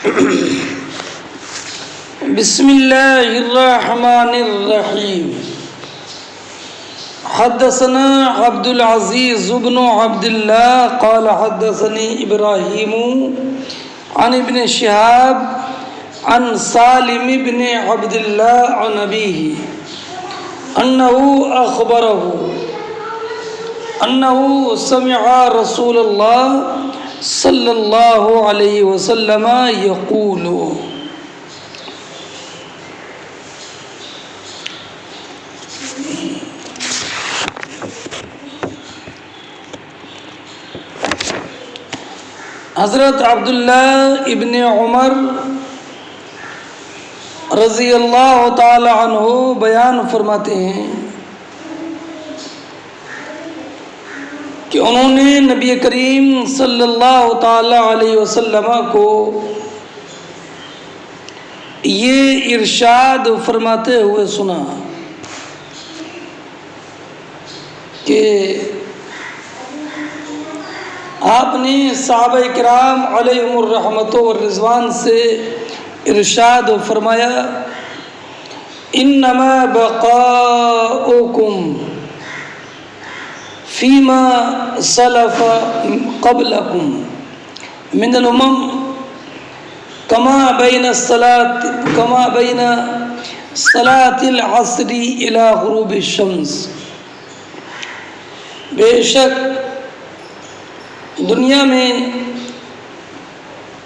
بسم اللہ الرحمن الرحیم حدثنا عبد العزیز بن عبد اللہ قال حدثني ابراہیم عن ابن شہاب عن سالم بن عبد اللہ عن ابیہ انہ اخبرہ انہ سمع رسول اللہ صلی اللہ علیہ وسلم یقول حضرت عبداللہ ابن عمر رضی اللہ تعالی عنہ بیان فرماتے ہیں کہ انہوں نے نبی کریم صلی اللہ تعالی علیہ وسلم کو یہ ارشاد فرماتے ہوئے سنا کہ آپ نے صحابہ کرام علیہم الرحمت والرضوان سے ارشاد فرمایا انما بقاؤکم فیما سلف قبلکم من الامم کما بین صلاة العصر الى غروب الشمس، بے شک دنیا میں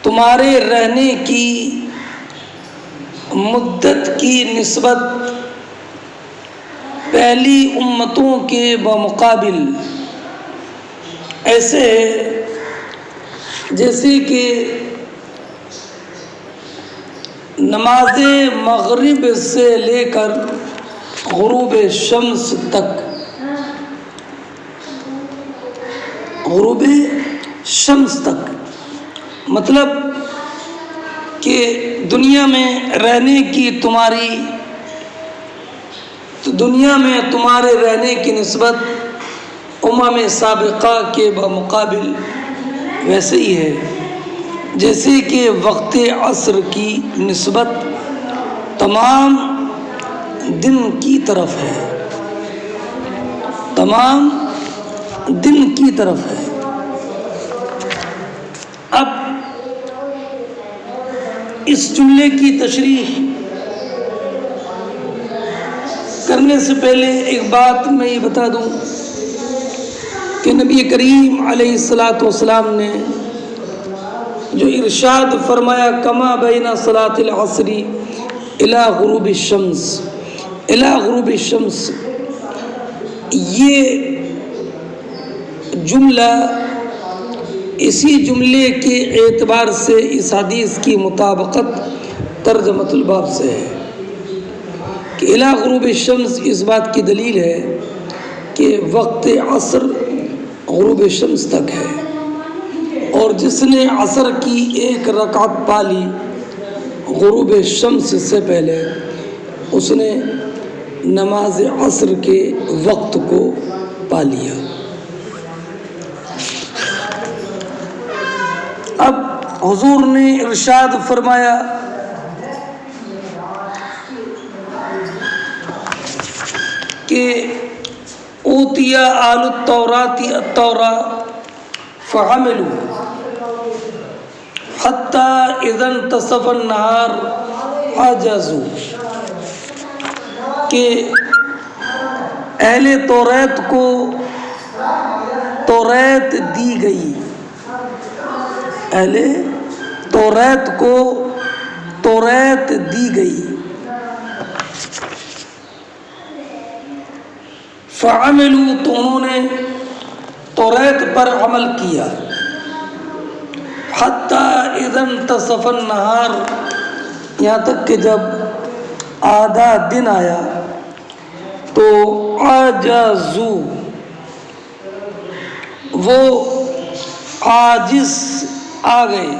تمہارے رہنے کی مدت کی نسبت پہلی امتوں کے بمقابل ایسے ہے جیسے کہ نماز مغرب سے لے کر غروب شمس تک، غروب شمس تک، مطلب کہ دنیا میں رہنے کی دنیا میں تمہارے رہنے کی نسبت امم سابقہ کے بمقابل ویسے ہی ہے جیسے کہ وقت عصر کی نسبت تمام دن کی طرف ہے، تمام دن کی طرف ہے۔ اب اس جملے کی تشریح کرنے سے پہلے ایک بات میں یہ بتا دوں کہ نبی کریم علیہ الصلاۃ والسلام نے جو ارشاد فرمایا کما بین صلاۃ العصر الی غروب الشمس، الی غروب الشمس، یہ جملہ اسی جملے کے اعتبار سے اس حدیث کی مطابقت ترجمۃ الباب سے ہے کہ الی غروب الشمس اس بات کی دلیل ہے کہ وقت عصر غروب شمس تک ہے، اور جس نے عصر کی ایک رکعت پالی غروب شمس سے پہلے اس نے نماز عصر کے وقت کو پا لیا۔ اب حضور نے ارشاد فرمایا کہ اوتی آل التوراۃ التوراۃ فعملوا حتی اذا انتصف النہار عجزوا، کہ اہل توریت کو توریت دی گئی، اہل توریت کو توریت دی گئی، فعملوا تو انہوں نے توریت پر عمل کیا، حتی اذا انتصف النہار، یہاں تک کہ جب آدھا دن آیا تو عجزوا، وہ عاجز آ گئے،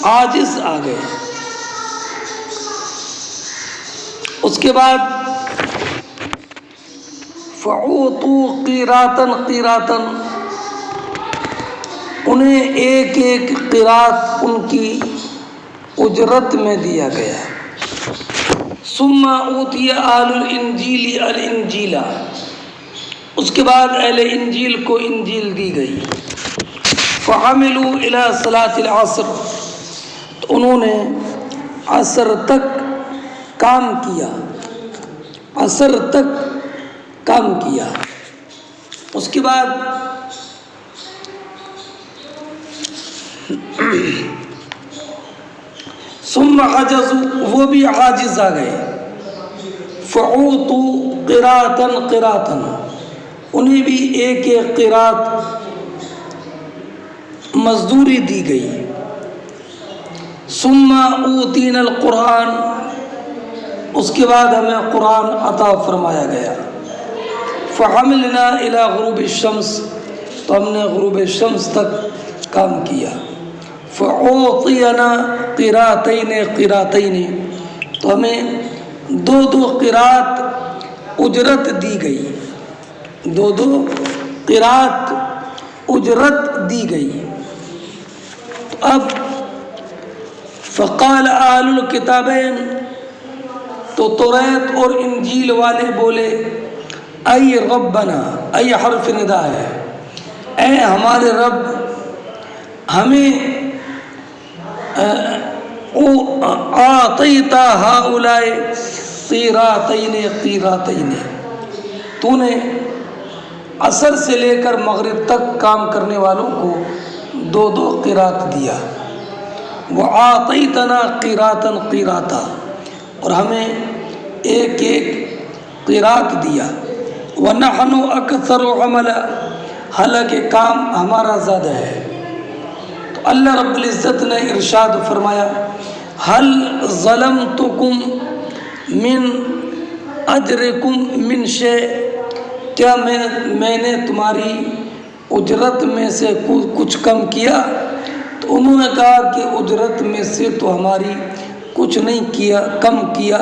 عاجز آ گئے۔ اس کے بعد فعوتوا قیراطا قیراطا، انہیں ایک ایک قرات ان کی اجرت میں دیا گیا۔ ثم اوتی آل الانجیل الانجیل، اس کے بعد اہل انجیل کو انجیل دی گئی۔ فعملوا الی صلاۃ العصر، تو انہوں نے عصر تک کام کیا، عصر تک کام کیا۔ اس کے بعد ثم عجزوا، وہ بھی عاجز آ گئے۔ فعوتوا قراءۃ قراءۃ، انہیں بھی ایک ایک قرات مزدوری دی گئی۔ ثم اوتینا القرآن، اس کے بعد ہمیں قرآن عطا فرمایا گیا۔ فعملنا الی غروب الشمس، تو ہم نے غروب شمس تک کام کیا۔ فعوطینا قراتین قراتین، تو ہمیں دو دو قرات اجرت دی گئی، دو دو قرات اجرت دی گئی۔ اب فقال اہل الکتابین، تو توریت اور انجیل والے بولے، ای ربنا، ای حرف ندا ہے، اے ہمارے رب، ہمیں اعطیتا ہؤلاء قیراتین قیراتین، تو نے عصر سے لے کر مغرب تک کام کرنے والوں کو دو دو قرات دیا۔ وَأَعْطَيْتَنَا قِرَاطًا قِرَاطًا، اور ہمیں ایک ایک قرات دیا۔ وَنَحْنُ أَكْثَرُ عَمَلًا، حالانکہ کام ہمارا زیادہ ہے۔ تو اللہ رب العزت نے ارشاد فرمایا، هَلْ ظَلَمْتُكُمْ مِنْ أَجْرِكُمْ مِنْ شَيْءٍ، کیا میں نے تمہاری اجرت میں سے کچھ کم کیا؟ تو انہوں نے کہا کہ اجرت میں سے تو ہماری کچھ نہیں کیا، کم کیا،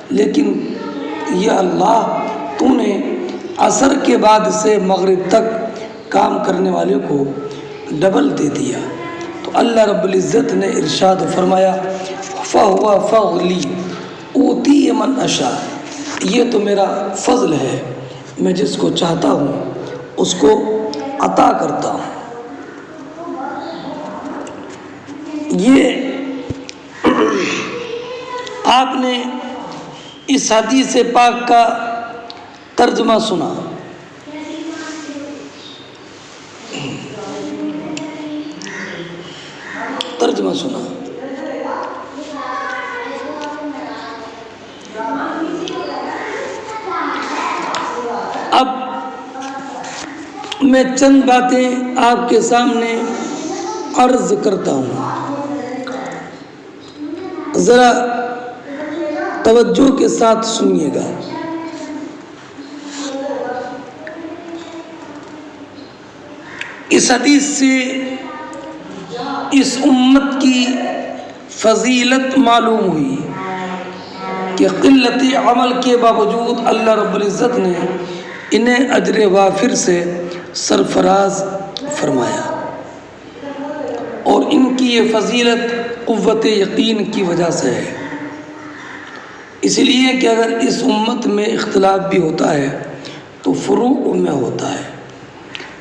لیکن یا اللہ، تو نے عصر کے بعد سے مغرب تک کام کرنے والے کو ڈبل دے دیا۔ تو اللہ رب العزت نے ارشاد فرمایا، فَهُوَ فَضْلِي أُوتِيهِ مَنْ أَشَاءُ، یہ تو میرا فضل ہے، میں جس کو چاہتا ہوں اس کو عطا کرتا ہوں۔ یہ آپ نے اس حدیث پاک کا ترجمہ سنا۔ ترجمہ سنا۔ اب میں چند باتیں آپ کے سامنے عرض کرتا ہوں، ذرا توجہ کے ساتھ سنیے گا۔ اس حدیث سے اس امت کی فضیلت معلوم ہوئی کہ قلت عمل کے باوجود اللہ رب العزت نے انہیں اجر وافر سے سرفراز فرمایا، اور ان کی یہ فضیلت قوت یقین کی وجہ سے ہے۔ اس لیے کہ اگر اس امت میں اختلاف بھی ہوتا ہے تو فروع میں ہوتا ہے،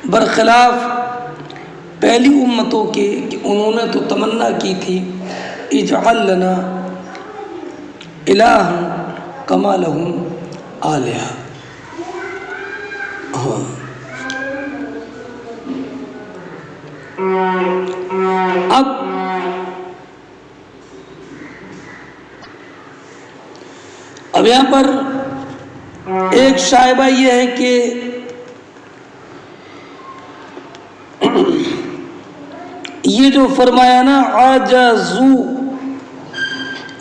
برخلاف پہلی امتوں کے کہ انہوں نے تو تمنا کی تھی، اجعل لنا الہا کما لہم آلہہ۔ اب یہاں پر ایک شائبہ یہ ہے کہ یہ جو فرمایا نا عاجزو،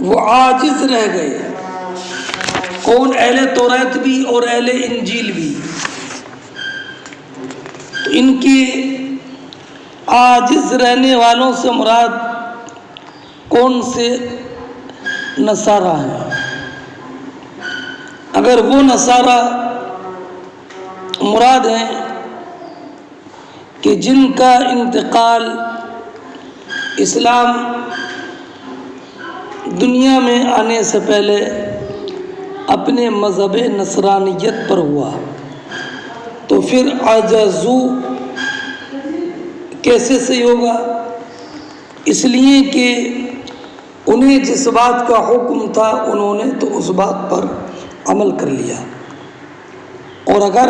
وہ عاجز رہ گئے، کون؟ اہل توریت بھی اور اہل انجیل بھی۔ تو ان کے عاجز رہنے والوں سے مراد کون سے نصارہ ہیں؟ اگر وہ نصارہ مراد ہیں کہ جن کا انتقال اسلام دنیا میں آنے سے پہلے اپنے مذہب نصرانیت پر ہوا تو پھر عجزو کیسے صحیح ہوگا؟ اس لیے کہ انہیں جس بات کا حکم تھا انہوں نے تو اس بات پر عمل کر لیا، اور اگر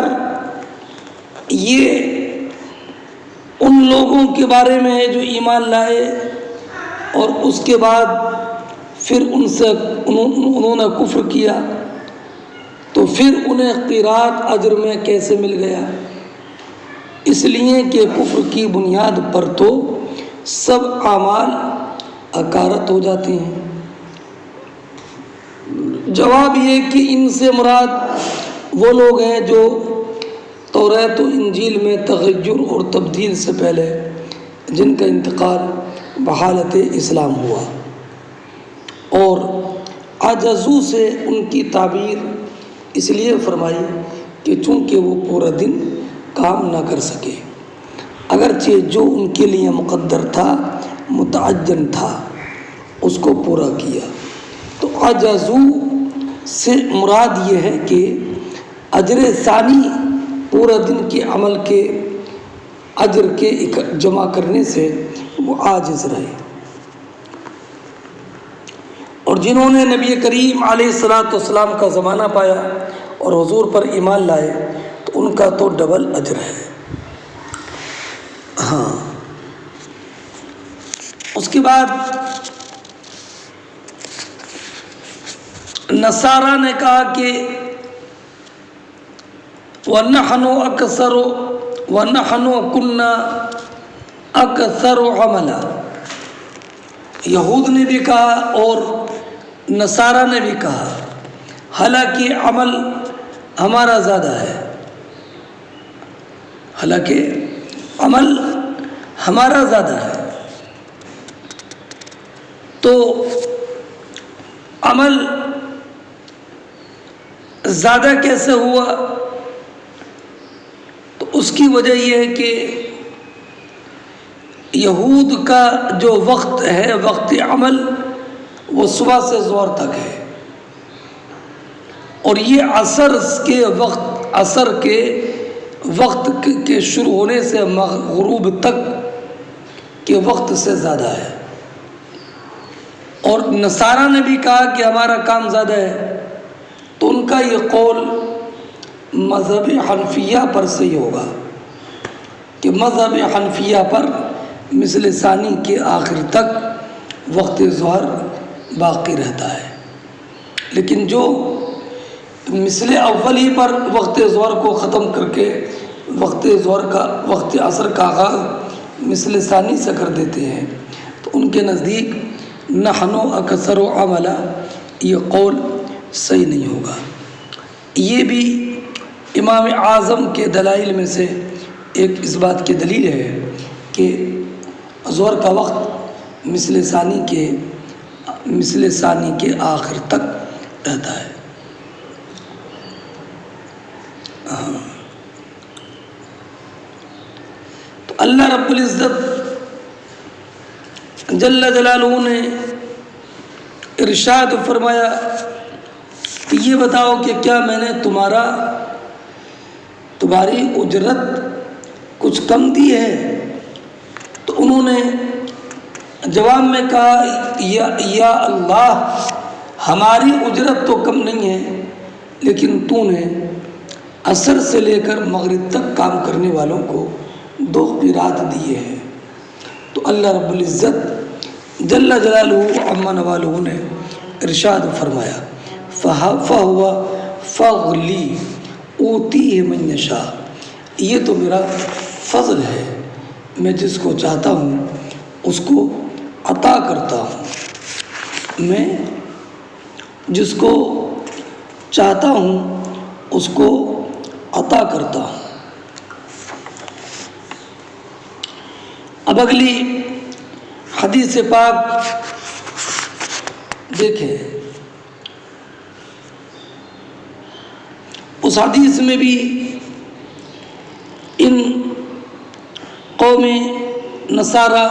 یہ ان لوگوں کے بارے میں ہے جو ایمان لائے اور اس کے بعد پھر انہوں نے کفر کیا تو پھر انہیں قیراط اجر میں کیسے مل گیا؟ اس لیے کہ کفر کی بنیاد پر تو سب اعمال اکارت ہو جاتے ہیں۔ جواب یہ کہ ان سے مراد وہ لوگ ہیں جو توریت و انجیل میں تغیر اور تبدیل سے پہلے جن کا انتقال بحالت اسلام ہوا، اور عجزو سے ان کی تعبیر اس لیے فرمائی کہ چونکہ وہ پورا دن کام نہ کر سکے، اگرچہ جو ان کے لیے مقدر تھا متعین تھا اس کو پورا کیا۔ تو عجزو سے مراد یہ ہے کہ اجر ثانی پورا دن کے عمل کے اجر کے جمع کرنے سے وہ عاجز رہے، اور جنہوں نے نبی کریم علیہ الصلوۃ کا زمانہ پایا اور حضور پر ایمان لائے تو ان کا تو ڈبل اجر ہے۔ ہاں، اس کے بعد نصارہ نے کہا کہ وَنَحْنُ أَكْثَرُ وَنَحْنُ كُنَّا أَكْثَرُ عَمَلًا، یہود نے بھی کہا اور نصارہ نے بھی کہا، حالانکہ عمل ہمارا زیادہ ہے، حالانکہ عمل ہمارا زیادہ ہے۔ تو عمل زیادہ کیسے ہوا؟ تو اس کی وجہ یہ ہے کہ یہود کا جو وقت ہے، وقت عمل، وہ صبح سے ظہر تک ہے، اور یہ عصر کے وقت کے شروع ہونے سے غروب تک کے وقت سے زیادہ ہے۔ اور نصارہ نے بھی کہا کہ ہمارا کام زیادہ ہے، تو ان کا یہ قول مذہب حنفیہ پر صحیح ہوگا کہ مذہب حنفیہ پر مثل ثانی کے آخر تک وقت ظہر باقی رہتا ہے، لیکن جو مثل اول ہی پر وقت ظہر کو ختم کر کے وقت عصر کا آغاز مثل ثانی سے کر دیتے ہیں، تو ان کے نزدیک نحن اکثر عملا یہ قول صحیح نہیں ہوگا۔ یہ بھی امام اعظم کے دلائل میں سے ایک اس بات کی دلیل ہے کہ ظہر کا وقت مثل ثانی کے آخر تک رہتا ہے۔ تو اللہ رب العزت جل جلالہ نے ارشاد فرمایا کہ یہ بتاؤ کہ کیا میں نے تمہاری اجرت کچھ کم دی ہے؟ تو انہوں نے جواب میں کہا یا اللہ، ہماری اجرت تو کم نہیں ہے، لیکن تو نے عصر سے لے کر مغرب تک کام کرنے والوں کو 2 قیراط دیے ہیں۔ تو اللہ رب العزت جل جلالہ عما نوالہ نے ارشاد فرمایا فَهُوَ فَضْلِي أُوتِيهِ مَن يَشَاءُ، یہ تو میرا فضل ہے، میں جس کو چاہتا ہوں اس کو عطا کرتا ہوں، میں جس کو چاہتا ہوں اس کو عطا کرتا ہوں۔ اب اگلی حدیث پاک دیکھیں، اس حدیث میں بھی ان قوم نصارہ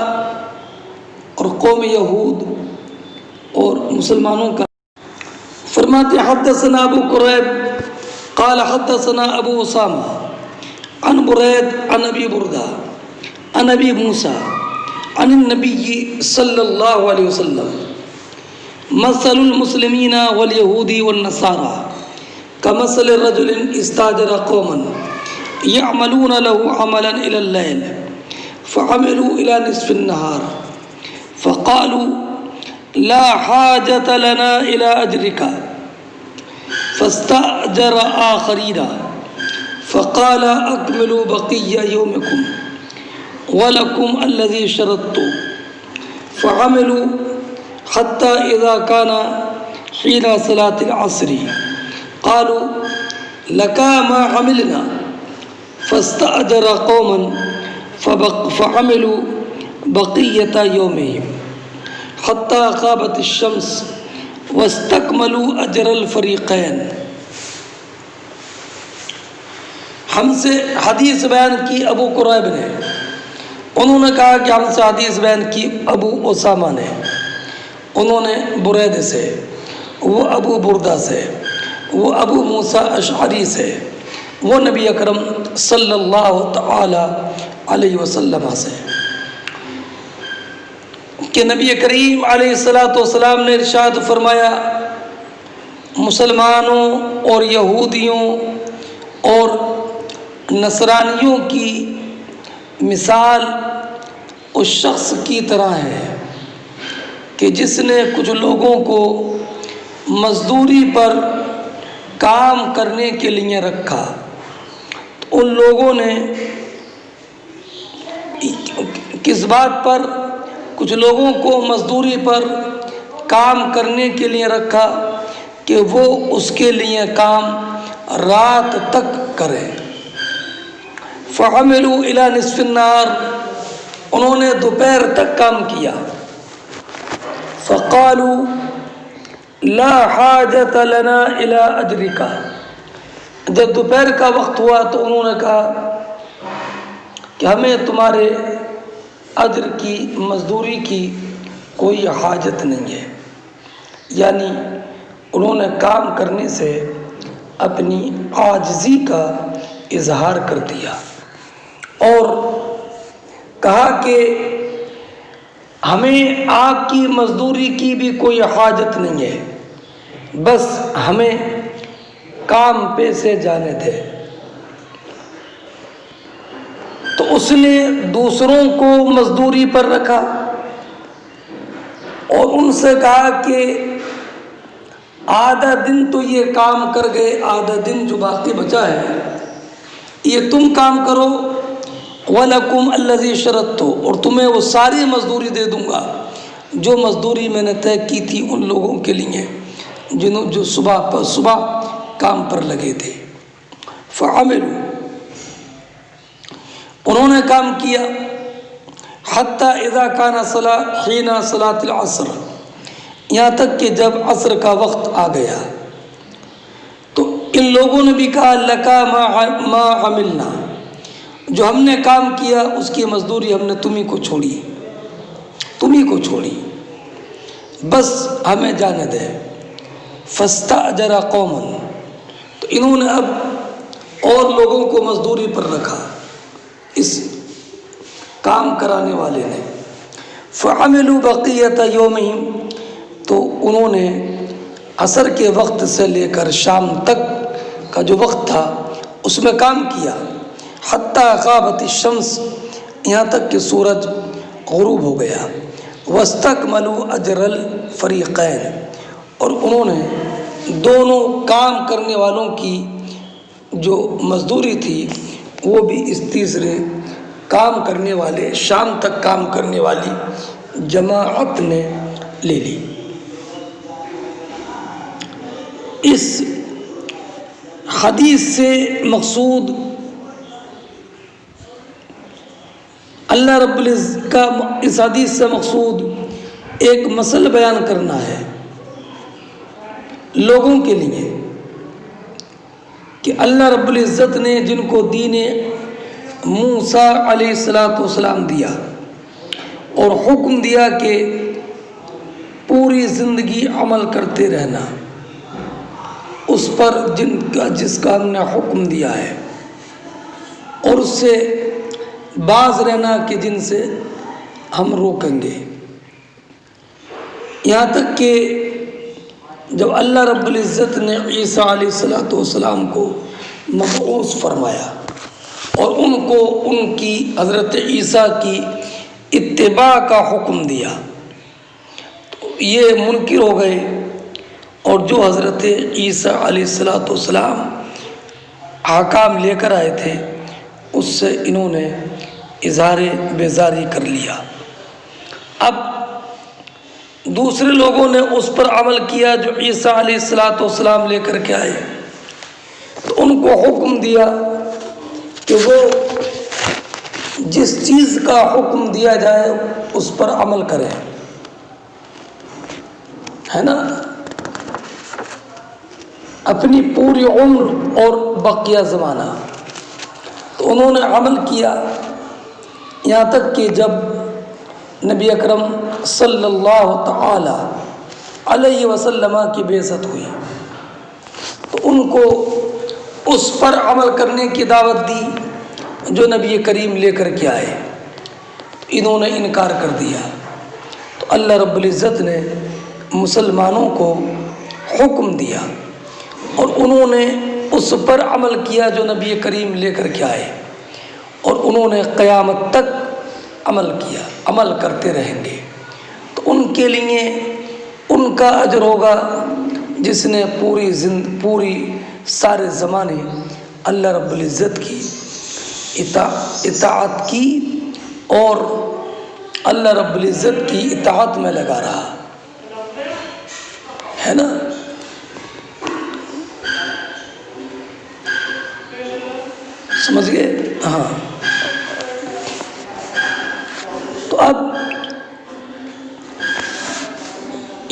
اور قوم یہود اور مسلمانوں کا. فرماتے حدثنا ابو قریب قال حدثنا ابو اسامہ عن برید عن ابی بردہ عن ابی موسیٰ عن النبی صلی اللہ علیہ وسلم مثل المسلمین والیہودی والنصارى كمثل رجل استاجر قوما يعملون له عملا إلى الليل فعملوا إلى نصف النهار فقالوا لا حاجة لنا إلى أجرك فاستأجر آخرين فقال أكملوا بقية يومكم ولكم الذي شرطتم فعملوا حتى إذا كان حين صلاة العصر قالوا لك ما عملنا فاستأجر قوما فعملوا بقية يومهم حتى غابت الشمس واستكملوا أجر الفريقين. ہم سے حدیث بیان کی ابو قریب نے، انہوں نے کہا کہ ہم سے حدیث بیان کی ابو اسامہ نے، انہوں نے برید سے، وہ ابو بردہ سے، وہ ابو موسیٰ اشعری سے، وہ نبی اکرم صلی اللہ تعالی علیہ وسلم سے کہ نبی کریم علیہ السلام نے ارشاد فرمایا مسلمانوں اور یہودیوں اور نصرانیوں کی مثال اس شخص کی طرح ہے کہ جس نے کچھ لوگوں کو مزدوری پر کام کرنے کے لیے رکھا. تو ان لوگوں نے کس بات پر کچھ لوگوں کو مزدوری پر کام کرنے کے لیے رکھا کہ وہ اس کے لیے کام رات تک کریں. فعملوا الى نصف النہار، انہوں نے دوپہر تک کام کیا. فقالوا لا حاجت لنا الى اجرک، جب دوپہر کا وقت ہوا تو انہوں نے کہا کہ ہمیں تمہارے اجر کی مزدوری کی کوئی حاجت نہیں ہے. یعنی انہوں نے کام کرنے سے اپنی عاجزی کا اظہار کر دیا اور کہا کہ ہمیں آپ کی مزدوری کی بھی کوئی حاجت نہیں ہے، بس ہمیں کام پہ سے جانے دے. تو اس نے دوسروں کو مزدوری پر رکھا اور ان سے کہا کہ آدھا دن تو یہ کام کر گئے، آدھا دن جو باقی بچا ہے یہ تم کام کرو. وَلَكُمْ الَّذِي شَرَطْتُ، اور تمہیں وہ ساری مزدوری دے دوں گا جو مزدوری میں نے طے کی تھی ان لوگوں کے لیے جو صبح کام پر لگے تھے. فَعَمِلُوا، انہوں نے کام کیا. حَتَّى إِذَا كَانَ حِينَ صَلَاةِ الْعَصْرِ، یہاں تک کہ جب عصر کا وقت آ گیا تو ان لوگوں نے بھی کہا لَكَ مَا عَمِلْنَا، جو ہم نے کام کیا اس کی مزدوری ہم نے تمہیں کو چھوڑی، بس ہمیں جانے دے. فَاسْتَأْجَرَ قَوْمًا، تو انہوں نے اب اور لوگوں کو مزدوری پر رکھا اس کام کرانے والے نے. فَعَمِلُوا بَقِيَّةَ يَوْمِهِمْ، تو انہوں نے عصر کے وقت سے لے کر شام تک کا جو وقت تھا اس میں کام کیا. حتیٰ غابت الشمس، یہاں تک کہ سورج غروب ہو گیا. واستکملوا اجر الفریقین، اور انہوں نے دونوں کام کرنے والوں کی جو مزدوری تھی وہ بھی اس تیسرے کام کرنے والے شام تک کام کرنے والی جماعت نے لے لی. اس حدیث سے مقصود اللہ رب العزت کا، اس حدیث سے مقصود ایک مسئلہ بیان کرنا ہے لوگوں کے لیے کہ اللہ رب العزت نے جن کو دین موسیٰ علیہ السلام دیا اور حکم دیا کہ پوری زندگی عمل کرتے رہنا اس پر جس کا ہم نے حکم دیا ہے، اور اس سے باز رہنا کہ جن سے ہم روکیں گے، یہاں تک کہ جب اللہ رب العزت نے عیسیٰ علیہ السلام کو مبعوث فرمایا اور ان کو ان کی حضرت عیسیٰ کی اتباع کا حکم دیا تو یہ منکر ہو گئے، اور جو حضرت عیسیٰ علیہ السلام احکام لے کر آئے تھے اس سے انہوں نے اظہار بیزاری کر لیا۔ اب دوسرے لوگوں نے اس پر عمل کیا جو عیسیٰ علیہ السلام لے کر کے آئے، تو ان کو حکم دیا کہ وہ جس چیز کا حکم دیا جائے اس پر عمل کریں، ہے نا، اپنی پوری عمر اور بقیہ زمانہ۔ تو انہوں نے عمل کیا یہاں تک کہ جب نبی اکرم صلی اللہ تعالی علیہ وسلم کی بعثت ہوئی تو ان کو اس پر عمل کرنے کی دعوت دی جو نبی کریم لے کر کے آئے، انہوں نے انکار کر دیا۔ تو اللہ رب العزت نے مسلمانوں کو حکم دیا اور انہوں نے اس پر عمل کیا جو نبی کریم لے کر کے آئے، اور انہوں نے قیامت تک عمل کیا، عمل کرتے رہیں گے۔ تو ان کے لیے ان کا اجر ہوگا جس نے پوری سارے زمانے اللہ رب العزت کی اطاعت کی اور اللہ رب العزت کی اطاعت میں لگا رہا، ہے نا۔ سمجھ گئے؟ ہاں۔ تو اب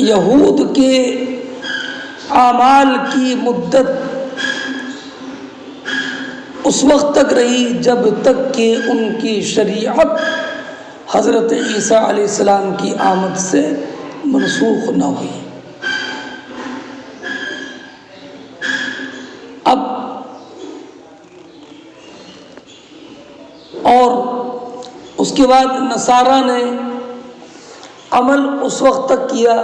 یہود کے اعمال کی مدت اس وقت تک رہی جب تک کہ ان کی شریعت حضرت عیسیٰ علیہ السلام کی آمد سے منسوخ نہ ہوئی۔ اب اور اس کے بعد نصارہ نے عمل اس وقت تک کیا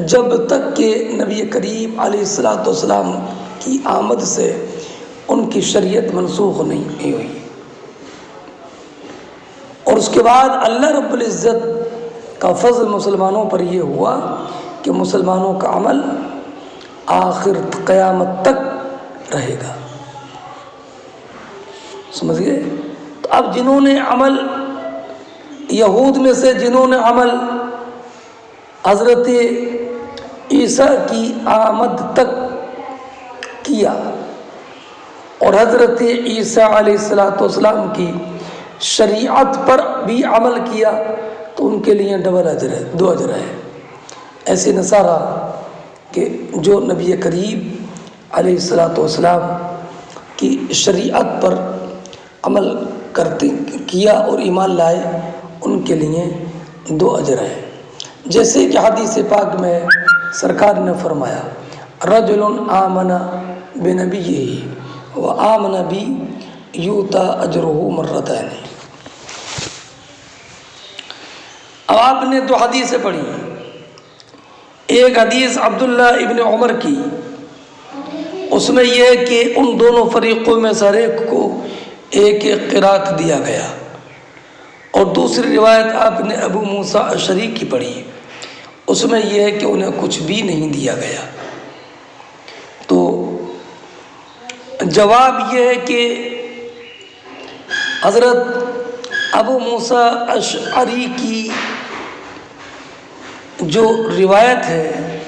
جب تک کہ نبی کریم علیہ السلام کی آمد سے ان کی شریعت منسوخ نہیں ہوئی، اور اس کے بعد اللہ رب العزت کا فضل مسلمانوں پر یہ ہوا کہ مسلمانوں کا عمل آخر قیامت تک رہے گا۔ سمجھ گئے؟ تو اب جنہوں نے عمل یہود میں سے جنہوں نے عمل حضرت عیسیٰ کی آمد تک کیا اور حضرت عیسیٰ علیہ السلام کی شریعت پر بھی عمل کیا تو ان کے لیے ڈبل اجر ہے، 2 اجر ہے۔ ایسے نصارہ کہ جو نبی کریم علیہ السلام کی شریعت پر عمل کیا اور ایمان لائے ان کے لیے 2 اجر ہے۔ جیسے کہ حدیث پاک میں سرکار نے فرمایا رجل آمن بنبیہ وآمن بی یؤتی اجرہ مرتین۔ اب آپ نے 2 حدیثیں پڑھی، ایک حدیث عبداللہ ابن عمر کی، اس میں یہ ہے کہ ان دونوں فریقوں میں سے ہر ایک کو ایک ایک قرات دیا گیا، اور دوسری روایت آپ نے ابو موسیٰ اشعری کی پڑھی، اس میں یہ ہے کہ انہیں کچھ بھی نہیں دیا گیا۔ تو جواب یہ ہے کہ حضرت ابو موسیٰ اشعری کی جو روایت ہے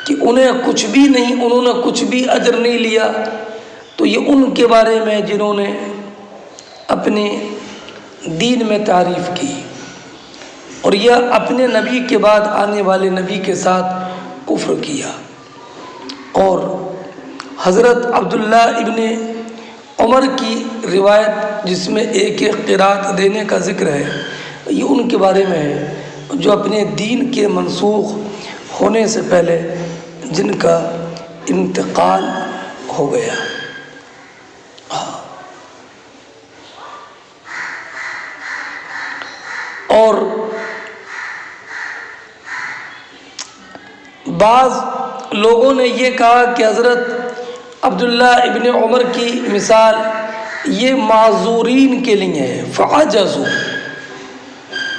کہ انہیں کچھ بھی نہیں، انہوں نے کچھ بھی اجر نہیں لیا، تو یہ ان کے بارے میں جنہوں نے اپنے دین میں تعریف کی اور یہ اپنے نبی کے بعد آنے والے نبی کے ساتھ کفر کیا، اور حضرت عبداللہ ابن عمر کی روایت جس میں ایک ایک قرات دینے کا ذکر ہے، یہ ان کے بارے میں ہے جو اپنے دین کے منسوخ ہونے سے پہلے جن کا انتقال ہو گیا۔ اور بعض لوگوں نے یہ کہا کہ حضرت عبداللہ ابن عمر کی مثال یہ معذورین کے لیے ہے، فعجزوا،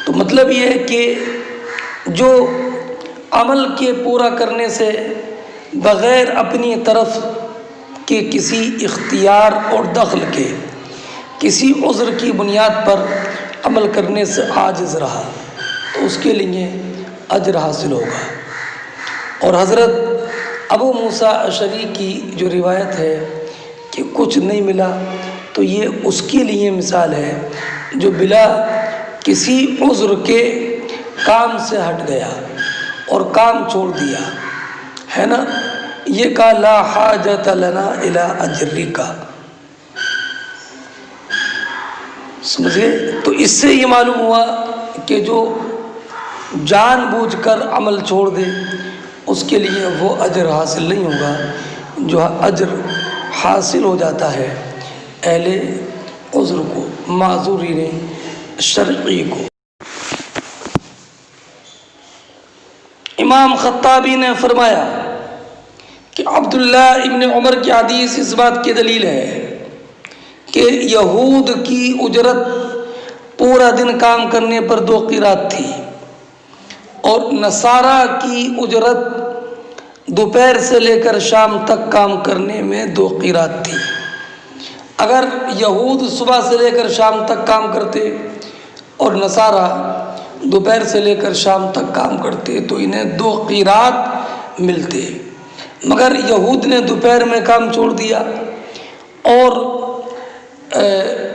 تو مطلب یہ ہے کہ جو عمل کے پورا کرنے سے بغیر اپنی طرف کے کسی اختیار اور دخل کے کسی عذر کی بنیاد پر عمل کرنے سے عاجز رہا تو اس کے لیے اجر حاصل ہوگا۔ اور حضرت ابو موسیٰ اشعری کی جو روایت ہے کہ کچھ نہیں ملا، تو یہ اس کے لیے مثال ہے جو بلا کسی عذر کے کام سے ہٹ گیا اور کام چھوڑ دیا ہے نا، یہ کہا لا حاجت لنا الی اجرک، سمجھے؟ تو اس سے یہ معلوم ہوا کہ جو جان بوجھ کر عمل چھوڑ دے اس کے لیے وہ اجر حاصل نہیں ہوگا، جو اجر حاصل ہو جاتا ہے اہل عذر کو، معذورین شرعی کو۔ امام خطابی نے فرمایا کہ عبداللہ ابن عمر کی حدیث اس بات کی دلیل ہے کہ یہود کی اجرت پورا دن کام کرنے پر 2 قیرات تھی، اور نصارہ کی اجرت دوپہر سے لے کر شام تک کام کرنے میں 2 قیرات تھی۔ اگر یہود صبح سے لے کر شام تک کام کرتے اور نصارہ دوپہر سے لے کر شام تک کام کرتے تو انہیں 2 قیرات ملتے، مگر یہود نے دوپہر میں کام چھوڑ دیا اور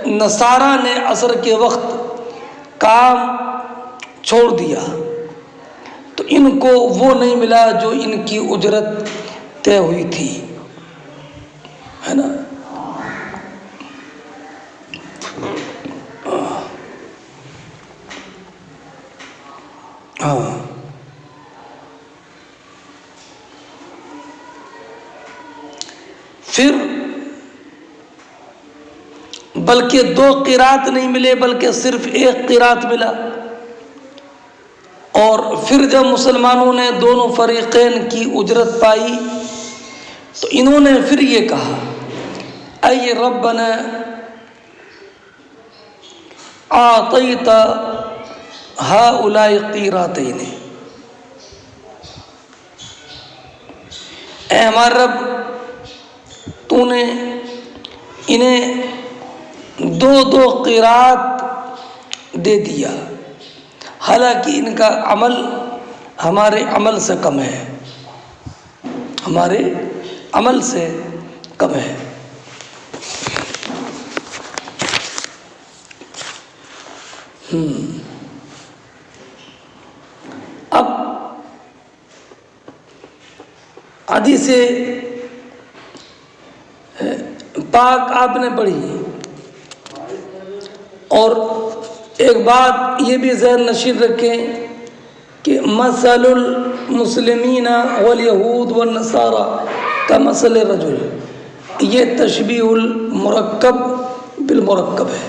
نصارہ نے عصر کے وقت کام چھوڑ دیا، تو ان کو وہ نہیں ملا جو ان کی اجرت طے ہوئی تھی، ہے نا۔ ہاں، پھر بلکہ 2 قرات نہیں ملے بلکہ صرف 1 قرات ملا، اور پھر جب مسلمانوں نے دونوں فریقین کی اجرت پائی تو انہوں نے پھر یہ کہا اے ربنا اعطیت ہؤلاء قیراتین، اے ہمارے رب تو نے انہیں 2 قیرات دے دیا، حالانکہ ان کا عمل ہمارے عمل سے کم ہے، ہمارے عمل سے کم ہے۔ اب حدیث پاک آپ نے پڑھی، اور ایک بات یہ بھی ذہن نشین رکھیں کہ مثل المسلمین والیہود والنصارى کمثل الرجل، یہ تشبیہ المرکب بالمرکب ہے،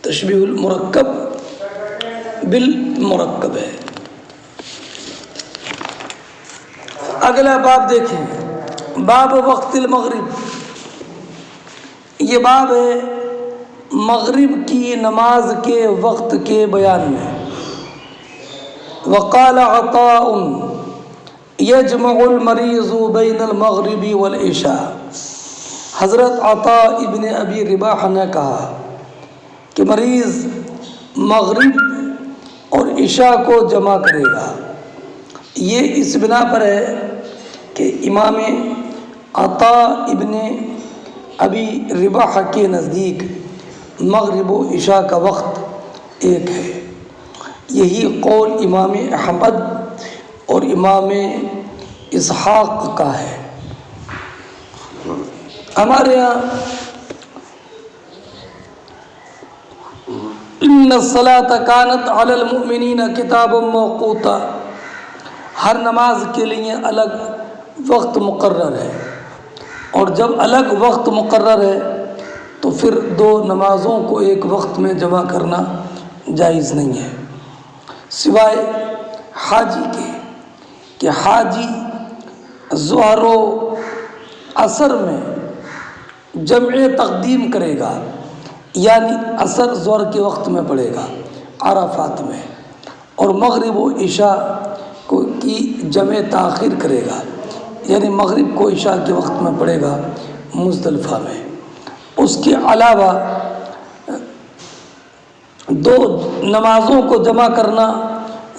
تشبیہ المرکب بالمرکب ہے۔ اگلا باب دیکھیں، باب وقت المغرب، یہ باب ہے مغرب کی نماز کے وقت کے بیان میں۔ وقال عطاء یجمع المریض بین المغرب والعشاء، حضرت عطاء ابن ابی رباح نے کہا کہ مریض مغرب اور عشاء کو جمع کرے گا، یہ اس بنا پر ہے کہ امام عطاء ابن ابی رباح کے نزدیک مغرب و عشاء کا وقت ایک ہے۔ یہی قول امام احمد اور امام اسحاق کا ہے۔ ہمارے یہاں ان الصلاۃ کانت علی المؤمنین کتابا موقوتا، ہر نماز کے لیے الگ وقت مقرر ہے، اور جب الگ وقت مقرر ہے تو پھر دو نمازوں کو ایک وقت میں جمع کرنا جائز نہیں ہے، سوائے حاجی کے کہ حاجی ظہر و عصر میں جمع تقدیم کرے گا، یعنی عصر ظہر کے وقت میں پڑھے گا عرفات میں، اور مغرب و عشاء کی جمع تاخیر کرے گا، یعنی مغرب کو عشاء کے وقت میں پڑھے گا مزدلفہ میں۔ اس کے علاوہ دو نمازوں کو جمع کرنا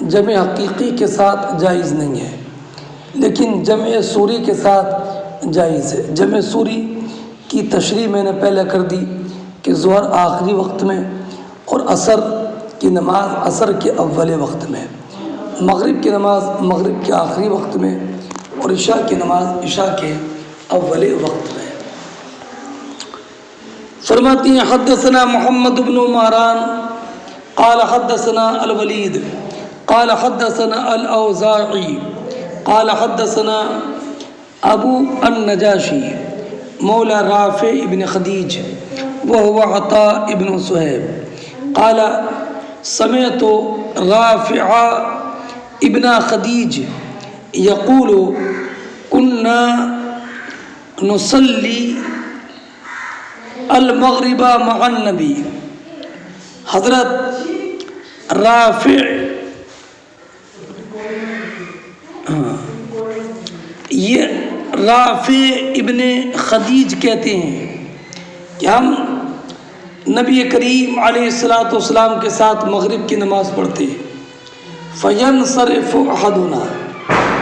جمع حقیقی کے ساتھ جائز نہیں ہے، لیکن جمع سوری کے ساتھ جائز ہے۔ جمع سوری کی تشریح میں نے پہلے کر دی کہ ظہر آخری وقت میں، اور عصر کی نماز عصر کے اول وقت میں، مغرب کی نماز مغرب کے آخری وقت میں، اور عشاء کی نماز عشاء کے اول وقت میں۔ فرماتی ہیں حدثنا محمد بن مہران قال حدثنا الولید قال حدثنا الاوزاعی قال حدثنا ابو النجاشی مولا رافع ابن خدیج وهو عطاء ابن صہیب قال سمعت رافع ابن خدیج یقول كنا نصلی المغرب مع النبی۔ حضرت رافع یہ رافع ابن خدیج کہتے ہیں کہ ہم نبی کریم علیہ الصلاۃ والسلام کے ساتھ مغرب کی نماز پڑھتے، فینصرف احدنا،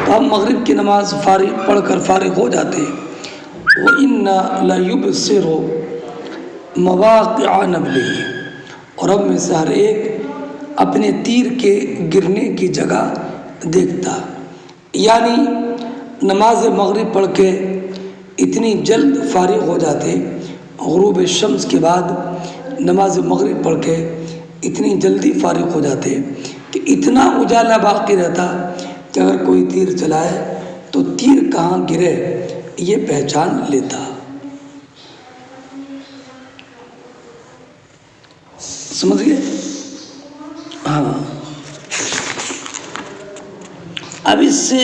تو ہم مغرب کی نماز پڑھ کر فارغ ہو جاتے، وَإِنَّا لَيُبْصِرُ مواقع نبلہ، اور ہم میں سے ہر ایک اپنے تیر کے گرنے کی جگہ دیکھتا، یعنی نماز مغرب پڑھ کے اتنی جلد فارغ ہو جاتے، غروب شمس کے بعد نماز مغرب پڑھ کے اتنی جلدی فارغ ہو جاتے کہ اتنا اجالا باقی رہتا کہ اگر کوئی تیر چلائے تو تیر کہاں گرے یہ پہچان لیتا۔ سمجھ گئے؟ ہاں، اب اس سے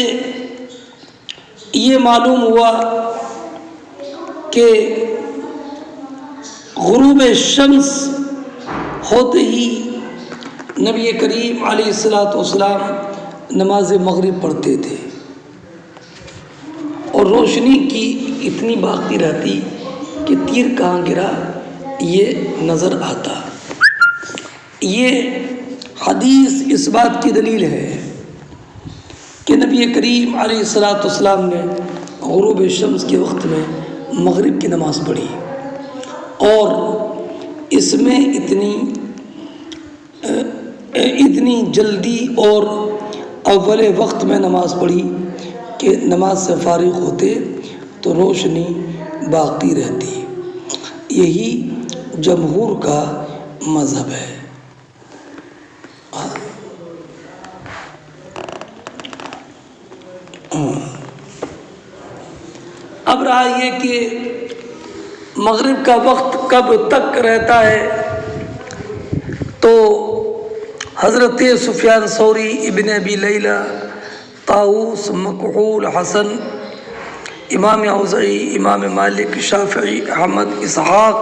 یہ معلوم ہوا کہ غروب شمس ہوتے ہی نبی کریم علیہ الصلاۃ والسلام نماز مغرب پڑھتے تھے، اور روشنی کی اتنی باقی رہتی کہ تیر کہاں گرا یہ نظر آتا۔ یہ حدیث اس بات کی دلیل ہے کہ نبی کریم علیہ الصلاۃ والسلام نے غروب شمس کے وقت میں مغرب کی نماز پڑھی، اور اس میں اتنی جلدی اور اول وقت میں نماز پڑھی کہ نماز سے فارغ ہوتے تو روشنی باقی رہتی۔ یہی جمہور کا مذہب ہے۔ اب رہا یہ کہ مغرب کا وقت کب تک رہتا ہے، تو حضرت سفیان ثوری، ابن ابی لیلہ، طاؤوس، مکحول، حسن، امام اوزاعی، امام مالک، شافعی، احمد، اسحاق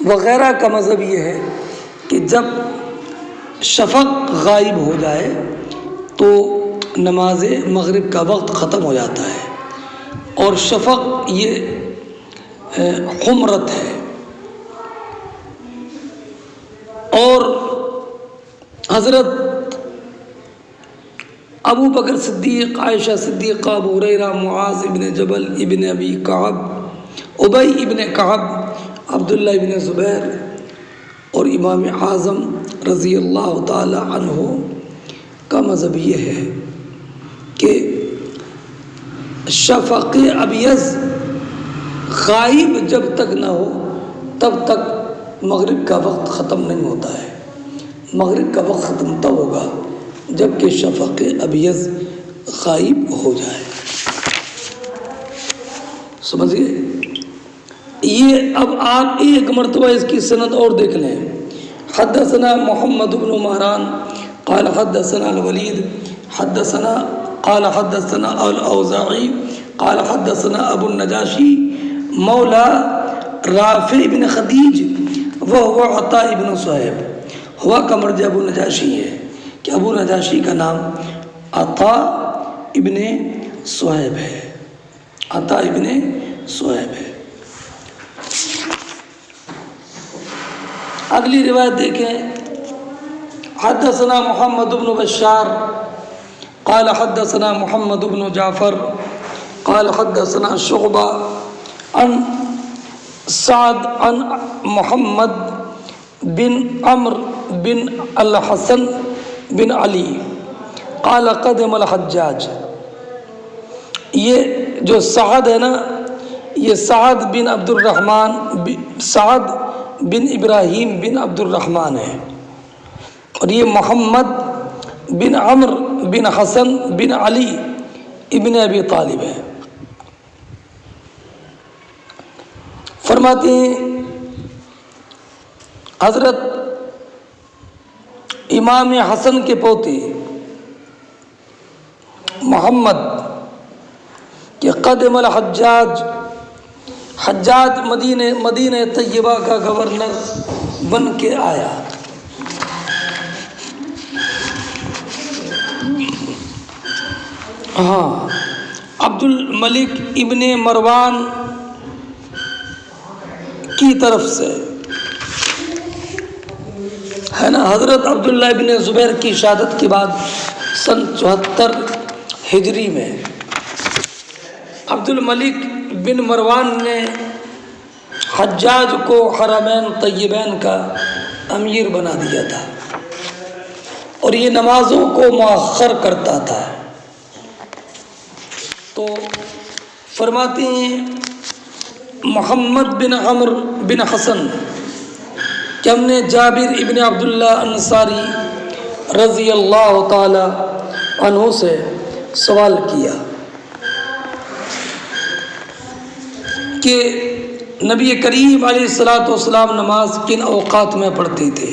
وغیرہ کا مذہب یہ ہے کہ جب شفق غائب ہو جائے تو نماز مغرب کا وقت ختم ہو جاتا ہے، اور شفق یہ حمرت ہے، اور حضرت ابو بکر صدیق، عائشہ صدیقہ، ابو ہریرہ، معاذ ابن جبل، ابن ابی کعب، ابی ابن کعب، عبداللہ ابن زبیر اور امام اعظم رضی اللہ تعالی عنہ کا مذہب یہ ہے کہ شفق ابیض غائب جب تک نہ ہو تب تک مغرب کا وقت ختم نہیں ہوتا ہے. مغرب کا وقت ختم تب ہوگا جب کہ شفق ابیض غائب ہو جائے. سمجھئے؟ یہ اب آپ ایک مرتبہ اس کی سند اور دیکھ لیں. حدثنا محمد بن مہران قال حدثنا الولید قال حدثنا الاوزاعی قال حدثنا ابو النجاشی مولا رافع بن خدیج وهو عطاء بن صہیب. ہوا کا مرجع ابو نجاشی ہے کہ ابو نجاشی کا نام عطاء ابن صہیب ہے. عطاء ابن صہیب ہے. اگلی روایت دیکھیں. حدثنا محمد بن بشار قال حدثنا محمد بن جعفر قال حدثنا شعبہ عن سعد عن محمد بن عمرو بن الحسن بن علی قال قدم الحجاج. یہ جو سعد ہے نا، یہ سعد بن عبد الرحمن سعد بن ابراہیم بن عبد الرحمن ہے، اور یہ محمد بن عمرو بن حسن بن علی ابن ابی طالب ہے. فرماتے ہیں حضرت امام حسن کے پوتے محمد کہ قدم الحجاج، حجاج مدینہ طیبہ کا گورنر بن کے آیا. ہاں، عبد الملک ابن مروان کی طرف سے ہے نا. حضرت عبداللہ ابن زبیر کی شہادت کے بعد سن 74 ہجری میں عبد الملک بن مروان نے حجاج کو حرمین طیبین کا امیر بنا دیا تھا، اور یہ نمازوں کو مؤخر کرتا تھا. تو فرماتے ہیں محمد بن عمرو بن حسن کہ ہم نے جابر ابن عبداللہ انصاری رضی اللہ تعالی عنہ سے سوال کیا کہ نبی کریم علیہ الصلاۃ والسلام نماز کن اوقات میں پڑھتے تھے،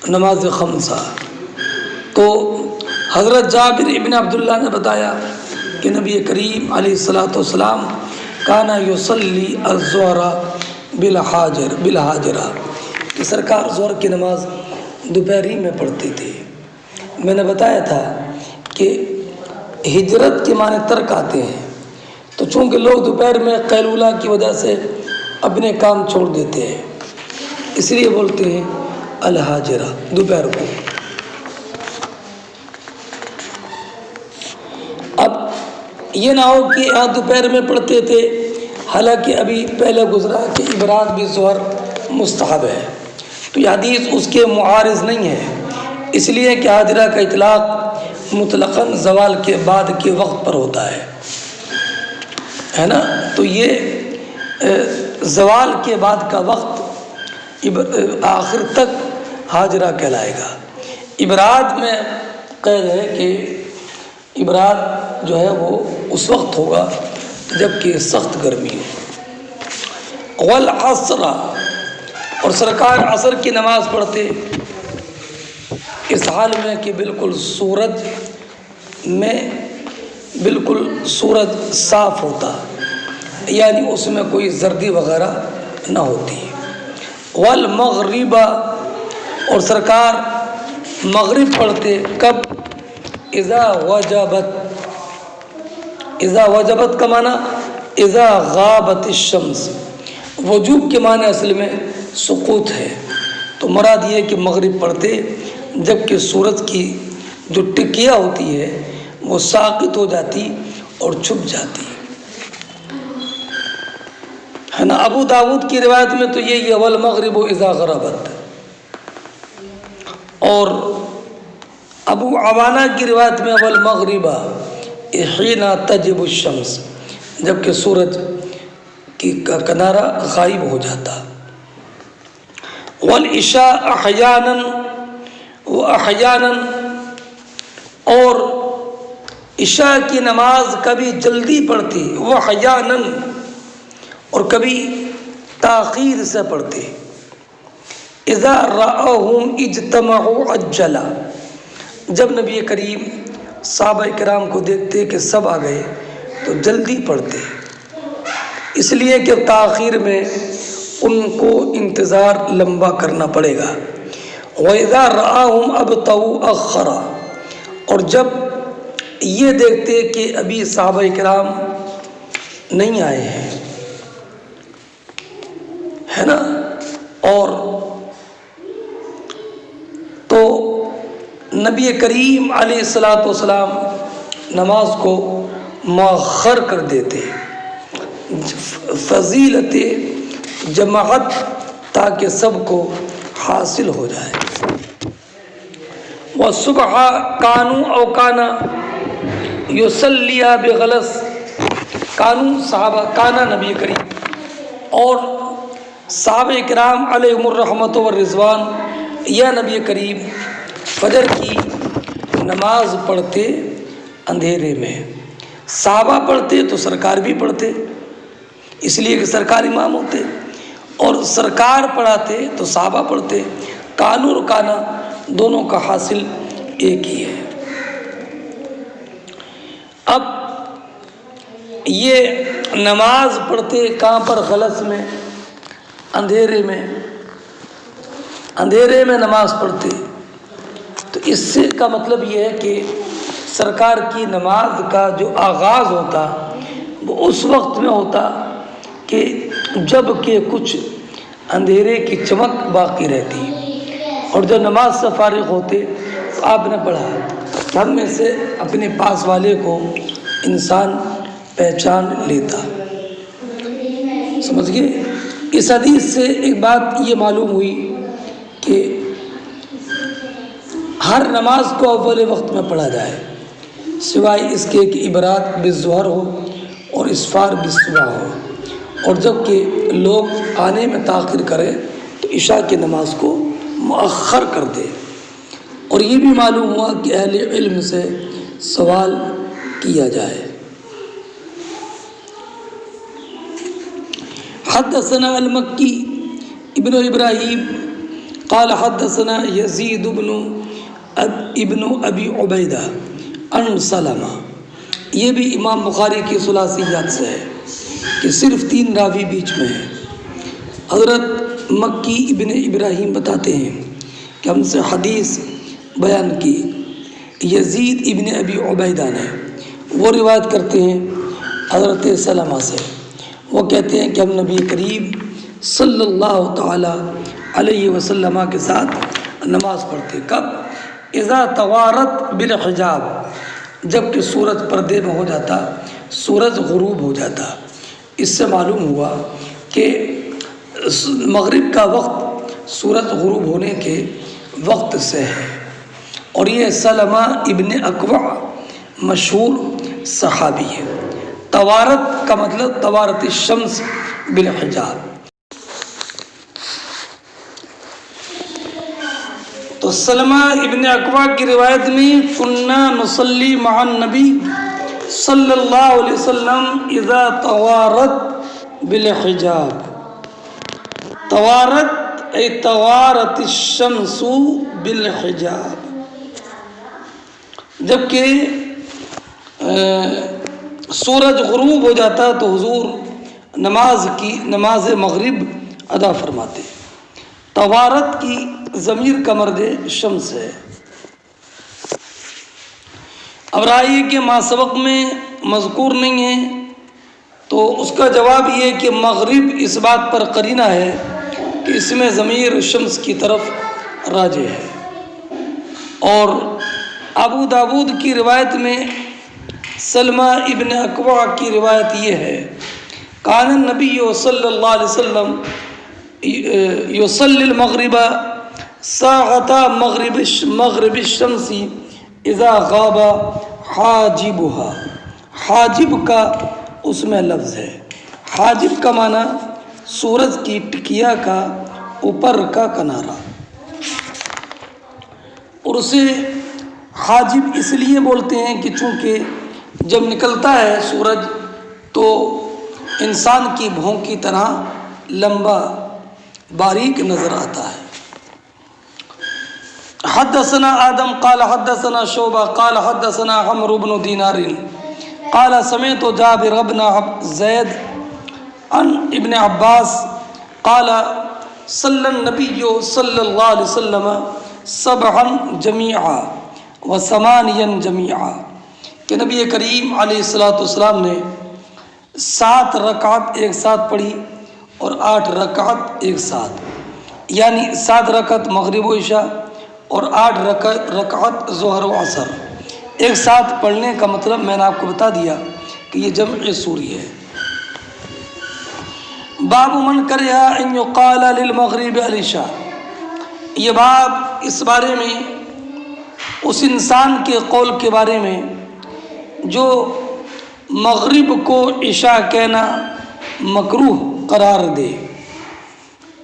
نماز خمسہ. تو حضرت جابر ابن عبداللہ نے بتایا کہ نبی کریم علیہ الصلاۃ والسلام کانا یصلی الظہر بالحاجرہ، کہ سرکار ظہر کی نماز دوپہری میں پڑھتے تھے. میں نے بتایا تھا کہ ہجرت کے معنی ترک آتے ہیں، تو چونکہ لوگ دوپہر میں قیلولہ کی وجہ سے اپنے کام چھوڑ دیتے ہیں، اس لیے بولتے ہیں الحاجرہ دوپہر کو. اب یہ نہ ہو کہ آپ دوپہر میں پڑھتے تھے، حالانکہ ابھی پہلے گزرا کہ ابراد بھی ظہر مستحب ہے، تو یہ حدیث اس کے معارض نہیں ہے، اس لیے کہ حاجرہ کا اطلاق مطلقاً زوال کے بعد کے وقت پر ہوتا ہے نا. تو یہ زوال کے بعد کا وقت آخر تک حاجرہ کہلائے گا. ابراد میں قید ہے کہ ابراد جو ہے وہ اس وقت ہوگا جب کہ سخت گرمی ہو. والعصر، اور سرکار عصر کی نماز پڑھتے اس حال میں کہ بالکل سورج صاف ہوتا، یعنی اس میں کوئی زردی وغیرہ نہ ہوتی. والمغرب، اور سرکار مغرب پڑھتے کب؟ اذا وجبت کا معنی اذا غابت الشمس، وجوب کے معنی اصل میں سقوط ہے. تو مراد یہ کہ مغرب پڑھتے جب کہ سورج کی جو ٹکیا ہوتی ہے وہ ساقط ہو جاتی اور چھپ جاتی ہے نا. ابو داود کی روایت میں تو یہ والمغرب اذا غربت، اور ابو عوانہ کی روایت میں والمغرب حین تجب الشمس، جب کہ سورج کی کنارہ غائب ہو جاتا. والعشاء احیانا و احیانا، اور عشاء کی نماز کبھی جلدی پڑھتے وہ احیانا، اور کبھی تاخیر سے پڑھتے. اذا رآہم اجتمعوا عجلا، جب نبی کریم صحابہ کرام کو دیکھتے کہ سب آ گئے تو جلدی پڑھتے، اس لیے کہ تاخیر میں ان کو انتظار لمبا کرنا پڑے گا. وَإِذَا رَآهُمْ أَبْطَأُوا أَخَّرَ، اور جب یہ دیکھتے کہ ابھی صحابہ کرام نہیں آئے ہیں، ہے نا، اور تو نبی کریم علیہ الصلاۃ والسلام نماز کو مؤخر کر دیتے، فضیلت جماعت تاکہ سب کو حاصل ہو جائے. وَالصُّبْحَ كَانُوا أَوْ كَانَ يُصَلِّيَ بِغَلَسٍ، کانو صحابہ، کانا نبی کریم اور صحابہ کرام علیہم الرحمۃ والرضوان، یا نبی کریم فجر کی نماز پڑھتے اندھیرے میں. صحابہ پڑھتے تو سرکار بھی پڑھتے، اس لیے کہ سرکار امام ہوتے، اور سرکار پڑھاتے تو صحابہ پڑھتے. کانو اور کانا دونوں کا حاصل ایک ہی ہے. اب یہ نماز پڑھتے کہاں پر؟ غلس میں، اندھیرے میں نماز پڑھتے. تو اس سے کا مطلب یہ ہے کہ سرکار کی نماز کا جو آغاز ہوتا وہ اس وقت میں ہوتا کہ جب کہ کچھ اندھیرے کی چمک باقی رہتی، اور جو نماز سے فارغ ہوتے تو آپ نے پڑھا کہ ہم میں سے اپنے پاس والے کو انسان پہچان لیتا. سمجھ گئے؟ اس حدیث سے ایک بات یہ معلوم ہوئی کہ ہر نماز کو اول وقت میں پڑھا جائے، سوائے اس کے کہ عبرات بالظہر ہو اور اسفار بالصبح ہو، اور جب کہ لوگ آنے میں تاخیر کریں تو عشاء کی نماز کو مؤخر کر دے. اور یہ بھی معلوم ہوا کہ اہل علم سے سوال کیا جائے. حدثنا المکی ابن ابراہیم قال حدثنا یزید ابن ابی عبیدہ عن سلمہ. یہ بھی امام بخاری کی ثلاثیات سے ہے کہ صرف 3 راوی بیچ میں ہیں. حضرت مکی ابن ابراہیم بتاتے ہیں کہ ہم سے حدیث بیان کی یزید ابن ابی عبیدہ نے، وہ روایت کرتے ہیں حضرت سلمہ سے. وہ کہتے ہیں کہ ہم نبی کریم صلی اللہ تعالی علیہ وسلم کے ساتھ نماز پڑھتے. کب؟ اذا توارت بالحجاب، جب کہ سورج پردے میں ہو جاتا، سورج غروب ہو جاتا. اس سے معلوم ہوا کہ مغرب کا وقت سورج غروب ہونے کے وقت سے ہے. اور یہ سلمہ ابن اکوع مشہور صحابی ہے. توارت کا مطلب توارت الشمس بالحجاب. تو سلمہ ابن اکوع کی روایت میں کنا نصلی مع النبی صلی اللہ علیہ وسلم اذا توارت بالحجاب. توارت ای توارت الشمس بالحجاب، جبکہ سورج غروب ہو جاتا تو حضور نماز مغرب ادا فرماتے. توارت کی ضمیر کا مرد شمس ہے. اب رائے کہ ما سبق میں مذکور نہیں ہے تو اس کا جواب یہ کہ مغرب اس بات پر قرینہ ہے کہ اس میں ضمیر شمس کی طرف راجع ہے. اور ابو داود کی روایت میں سلمہ ابن اکوع کی روایت یہ ہے کان النبی صلی اللہ علیہ وسلم یصلی المغرب ساعة مغرب الشمس اذا غاب حاجبها. حاجب کا اس میں لفظ ہے، حاجب کا معنی سورج کی ٹکیا کا اوپر کا کنارہ، اور اسے حاجب اس لیے بولتے ہیں کہ چونکہ جب نکلتا ہے سورج تو انسان کی بھونک کی طرح لمبا باریک نظر آتا ہے۔ حدثنا آدم قال حدثنا شعبہ قال حدثنا عمرو بن دینار قال سمعت جابر بن زید عن ابن عباس قال صلی النبی صلی اللہ علیہ وسلم سبعا جمیعا و ثمانیا جمیعا، کہ نبی کریم علیہ السلام نے 7 رکعت ایک ساتھ پڑھی اور 8 رکعت ایک ساتھ، یعنی 7 رکعت مغرب و عشاء اور 8 رکعت ظہر و عصر ایک ساتھ پڑھنے کا مطلب میں نے آپ کو بتا دیا کہ یہ جمع سوری ہے۔ باب من کرہ ان یقال للمغرب العشاء، یہ باب اس بارے میں اس انسان کے قول کے بارے میں جو مغرب کو عشاء کہنا مکروہ قرار دے،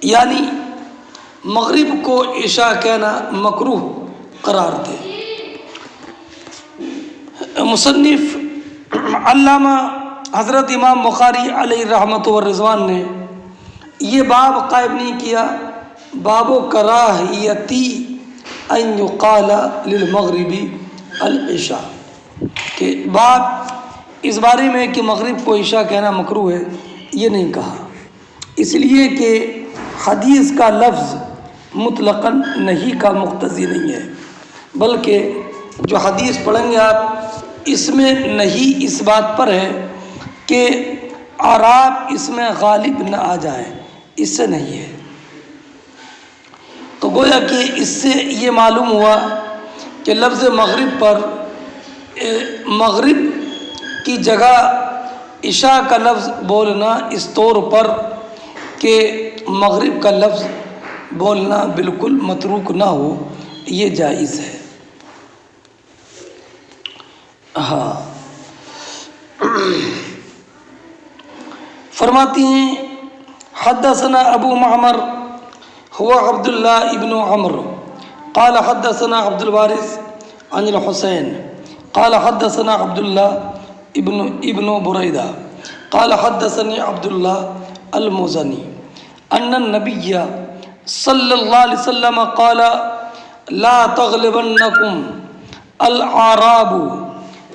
یعنی مغرب کو عشاء کہنا مکروہ قرار دے۔ مصنف علامہ حضرت امام بخاری علیہ رحمت و رضوان نے یہ باب قائم نہیں کیا باب کراہیتی ان یقال للمغربی العشاء، کہ باب اس بارے میں کہ مغرب کو عشاء کہنا مکروہ ہے یہ نہیں کہا، اس لیے کہ حدیث کا لفظ مطلقاً نہیں کا مقتضی نہیں ہے، بلکہ جو حدیث پڑھیں گے آپ اس میں نہیں اس بات پر ہے کہ اعراب اس میں غالب نہ آ جائیں، اس سے نہیں ہے۔ تو گویا کہ اس سے یہ معلوم ہوا کہ لفظ مغرب پر مغرب کی جگہ عشاء کا لفظ بولنا اس طور پر کہ مغرب کا لفظ بولنا بالکل متروک نہ ہو، یہ جائز ہے۔ ہاں، فرماتی ہیں حدثنا ابو معمر هو عبد الله ابن عمرو قال حدثنا عبد الوارث عن الحسين قال حدثنا عبد الله ابن بريدة قال حدثني عبد الله المزني أن النبي صلى الله عليه وسلم قال لا تغلبنكم الأعراب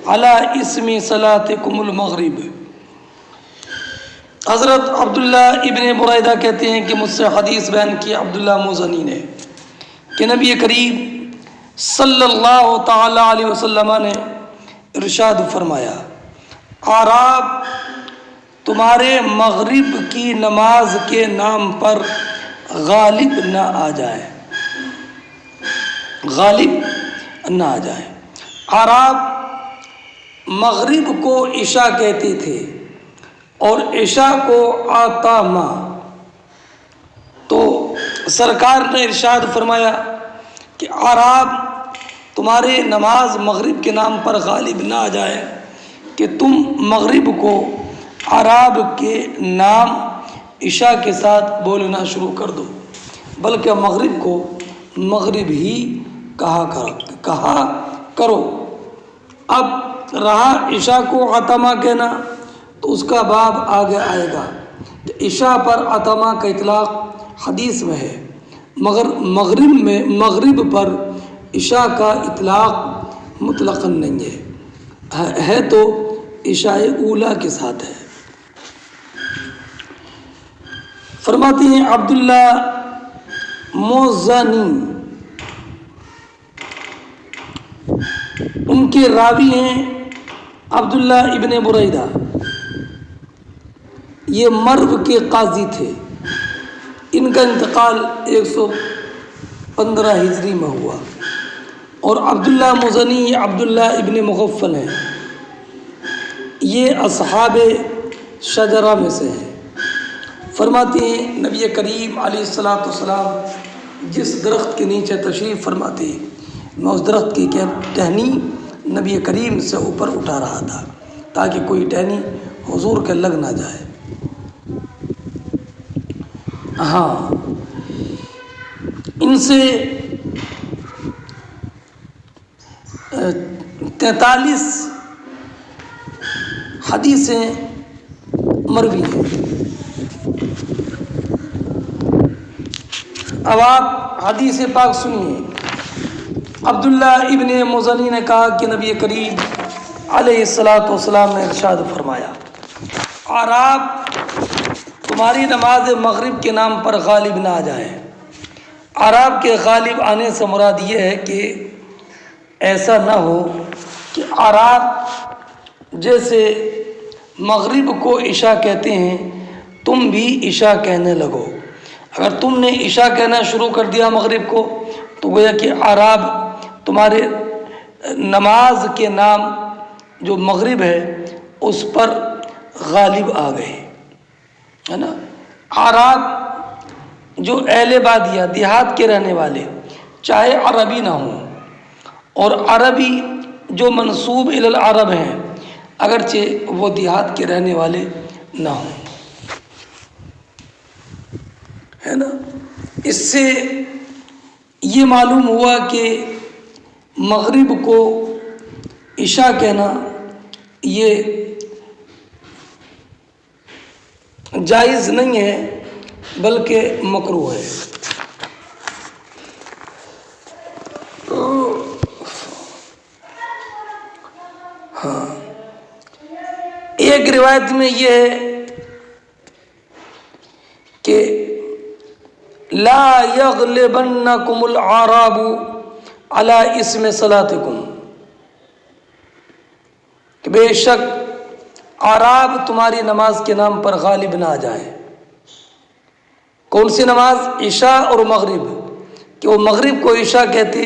على اسم صلاتكم المغرب۔ حضرت عبداللہ ابن بریدہ کہتے ہیں کہ مجھ سے حدیث بیان کی عبداللہ مزنی نے کہ نبی کریم صلی اللہ تعالی علیہ وسلم نے ارشاد فرمایا، اعراب تمہارے مغرب کی نماز کے نام پر غالب نہ آ جائیں، غالب نہ آ جائیں۔ اعراب مغرب کو عشاء کہتے تھے اور عشاء کو آتاما، تو سرکار نے ارشاد فرمایا کہ اعراب تمہارے نماز مغرب کے نام پر غالب نہ آ جائے کہ تم مغرب کو اعراب کے نام عشاء کے ساتھ بولنا شروع کر دو، بلکہ مغرب کو مغرب ہی کہا کرو۔ اب رہا عشاء کو آتاما کہنا، تو اس کا باب آگے آئے گا کہ عشاء پر عتمہ کا اطلاق حدیث میں ہے، مگر مغرب پر عشاء کا اطلاق مطلقاً نہیں ہے تو عشاء اولیٰ کے ساتھ ہے۔ فرماتے ہیں عبداللہ موزانی، ان کے راوی ہیں عبداللہ ابن بریدہ، یہ مرو کے قاضی تھے، ان کا انتقال 115 ہجری میں ہوا، اور عبداللہ مزنی عبداللہ ابن مغفل ہیں، یہ اصحاب شجرہ میں سے ہیں۔ فرماتے ہیں نبی کریم علیہ السلام جس درخت کے نیچے تشریف فرماتے ہیں میں اس درخت کی ٹہنی نبی کریم سے اوپر اٹھا رہا تھا تاکہ کوئی ٹہنی حضور کے لگ نہ جائے۔ ہاں ان سے 43 حدیثیں مروی ہیں. اب آپ حدیث پاک سنیے. عبداللہ ابن مزنی نے کہا کہ نبی کریم علیہ الصلاۃ والسلام نے ارشاد فرمایا، اعراب تمہاری نماز مغرب کے نام پر غالب نہ آ جائیں. اعراب کے غالب آنے سے مراد یہ ہے کہ ایسا نہ ہو کہ اعراب جیسے مغرب کو عشاء کہتے ہیں تم بھی عشاء کہنے لگو. اگر تم نے عشاء کہنا شروع کر دیا مغرب کو تو گویا کہ اعراب تمہارے نماز کے نام جو مغرب ہے اس پر غالب آ گئے، ہے نا. اعراب جو اہل بادیہ دیہات کے رہنے والے چاہے عربی نہ ہوں، اور عربی جو منسوب الی العرب ہیں اگرچہ وہ دیہات کے رہنے والے نہ ہوں، ہے نا. اس سے یہ معلوم ہوا کہ مغرب کو عشاء کہنا یہ جائز نہیں ہے بلکہ مکروہ ہے. ہاں ایک روایت میں یہ ہے کہ لا یغلبنکم الاعراب علی اسم صلاتکم، کہ بے شک اعراب تمہاری نماز کے نام پر غالب نہ آ جائیں. کون سی نماز؟ عشاء اور مغرب، کہ وہ مغرب کو عشاء کہتے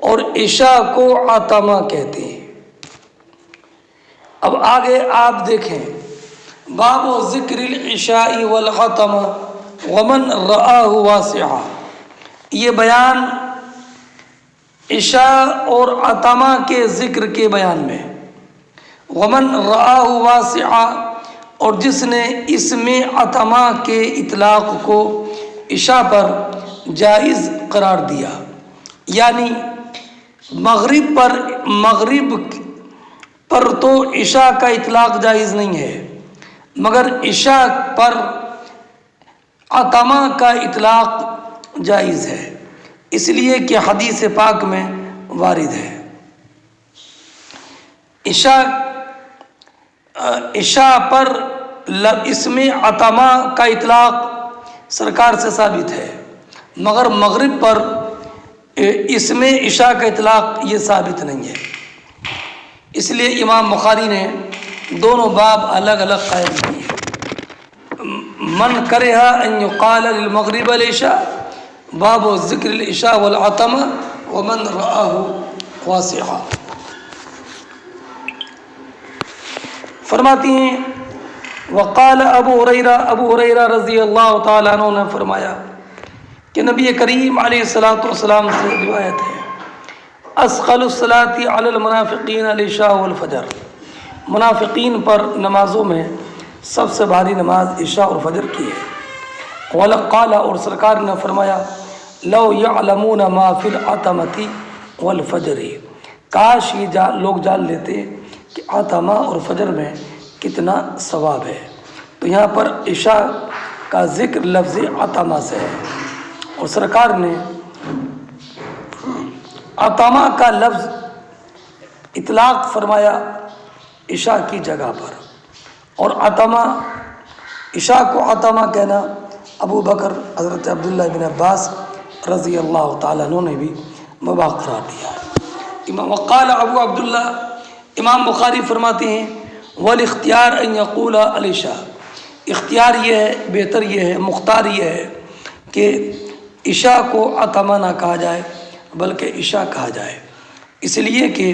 اور عشاء کو عتمہ کہتے ہیں. اب آگے آپ دیکھیں، باب ذکر العشاء والعتمہ ومن رآہ واسعا. یہ بیان عشاء اور عتمہ کے ذکر کے بیان میں، ومن رآہ واسعا، اور جس نے اس میں عتمہ کے اطلاق کو عشاء پر جائز قرار دیا. یعنی مغرب پر تو عشاء کا اطلاق جائز نہیں ہے، مگر عشاء پر عتمہ کا اطلاق جائز ہے، اس لیے کہ حدیث پاک میں وارد ہے. عشاء پر اسم عتمہ کا اطلاق سرکار سے ثابت ہے، مگر مغرب پر اسم عشاء کا اطلاق یہ ثابت نہیں ہے. اس لیے امام بخاری نے دونوں باب الگ الگ قائم کیے. من کرہ ان یقال للمغرب العشاء، باب ذکر العشاء والعتمہ ومن رآہ واسعا. فرماتی ہیں وقال ابو ہریرہ رضی اللہ تعالیٰ عنہ نے فرمایا کہ نبی کریم علیہ الصلاۃ والسلام سے روایت ہے، اثقل الصلاۃ علی المنافقین العشاء والفجر. منافقین پر نمازوں میں سب سے بھاری نماز عشاء اور فجر کی ہے. وقال، اور سرکار نے فرمایا، لو یعلمون ما فی العتمۃ والفجر، کاش یہ لوگ جان لیتے کہ عتمہ اور فجر میں کتنا ثواب ہے. تو یہاں پر عشاء کا ذکر لفظ عتمہ سے ہے، اور سرکار نے عتمہ کا لفظ اطلاق فرمایا عشاء کی جگہ پر. اور عتمہ، عشاء کو عتمہ کہنا ابو بکر حضرت عبداللہ بن عباس رضی اللہ تعالیٰ عنہ نے بھی مباح قرار دیا ہے. وقال ابو عبداللہ، امام بخاری فرماتے ہیں، والاختیار ان یقول العشاء، اختیار یہ ہے، بہتر یہ ہے، مختار یہ ہے کہ عشاء کو عتمہ نہ کہا جائے بلکہ عشاء کہا جائے، اس لیے کہ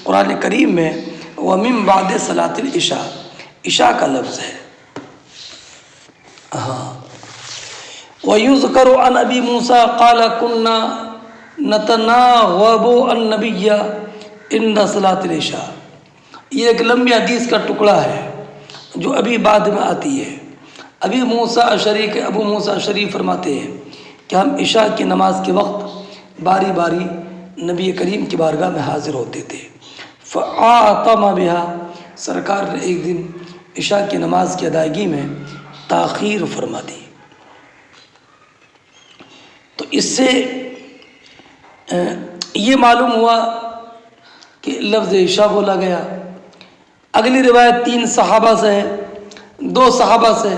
قرآن کریم میں وَمِن بَعْدِ صَلَاةِ الْعِشَاء عشاء کا لفظ ہے. ہاں وَيُذْكَرُ عَنْ أَبِي مُوسَىٰ قَالَ كُنَّا نَتَنَاوَبُ النَّبِيَّ عِنْدَ صَلَاةِ الْعِشَاء. یہ ایک لمبی حدیث کا ٹکڑا ہے جو ابھی بعد میں آتی ہے. ابو موسیٰ اشعری فرماتے ہیں کہ ہم عشاء کی نماز کے وقت باری باری نبی کریم کی بارگاہ میں حاضر ہوتے تھے. فَآتَمَ بِهَا، سرکار نے ایک دن عشاء کی نماز کی ادائیگی میں تاخیر فرما دی. تو اس سے یہ معلوم ہوا کہ لفظ عشاء بولا گیا. اگلی روایت 3 صحابہ سے ہے، 2 صحابہ سے،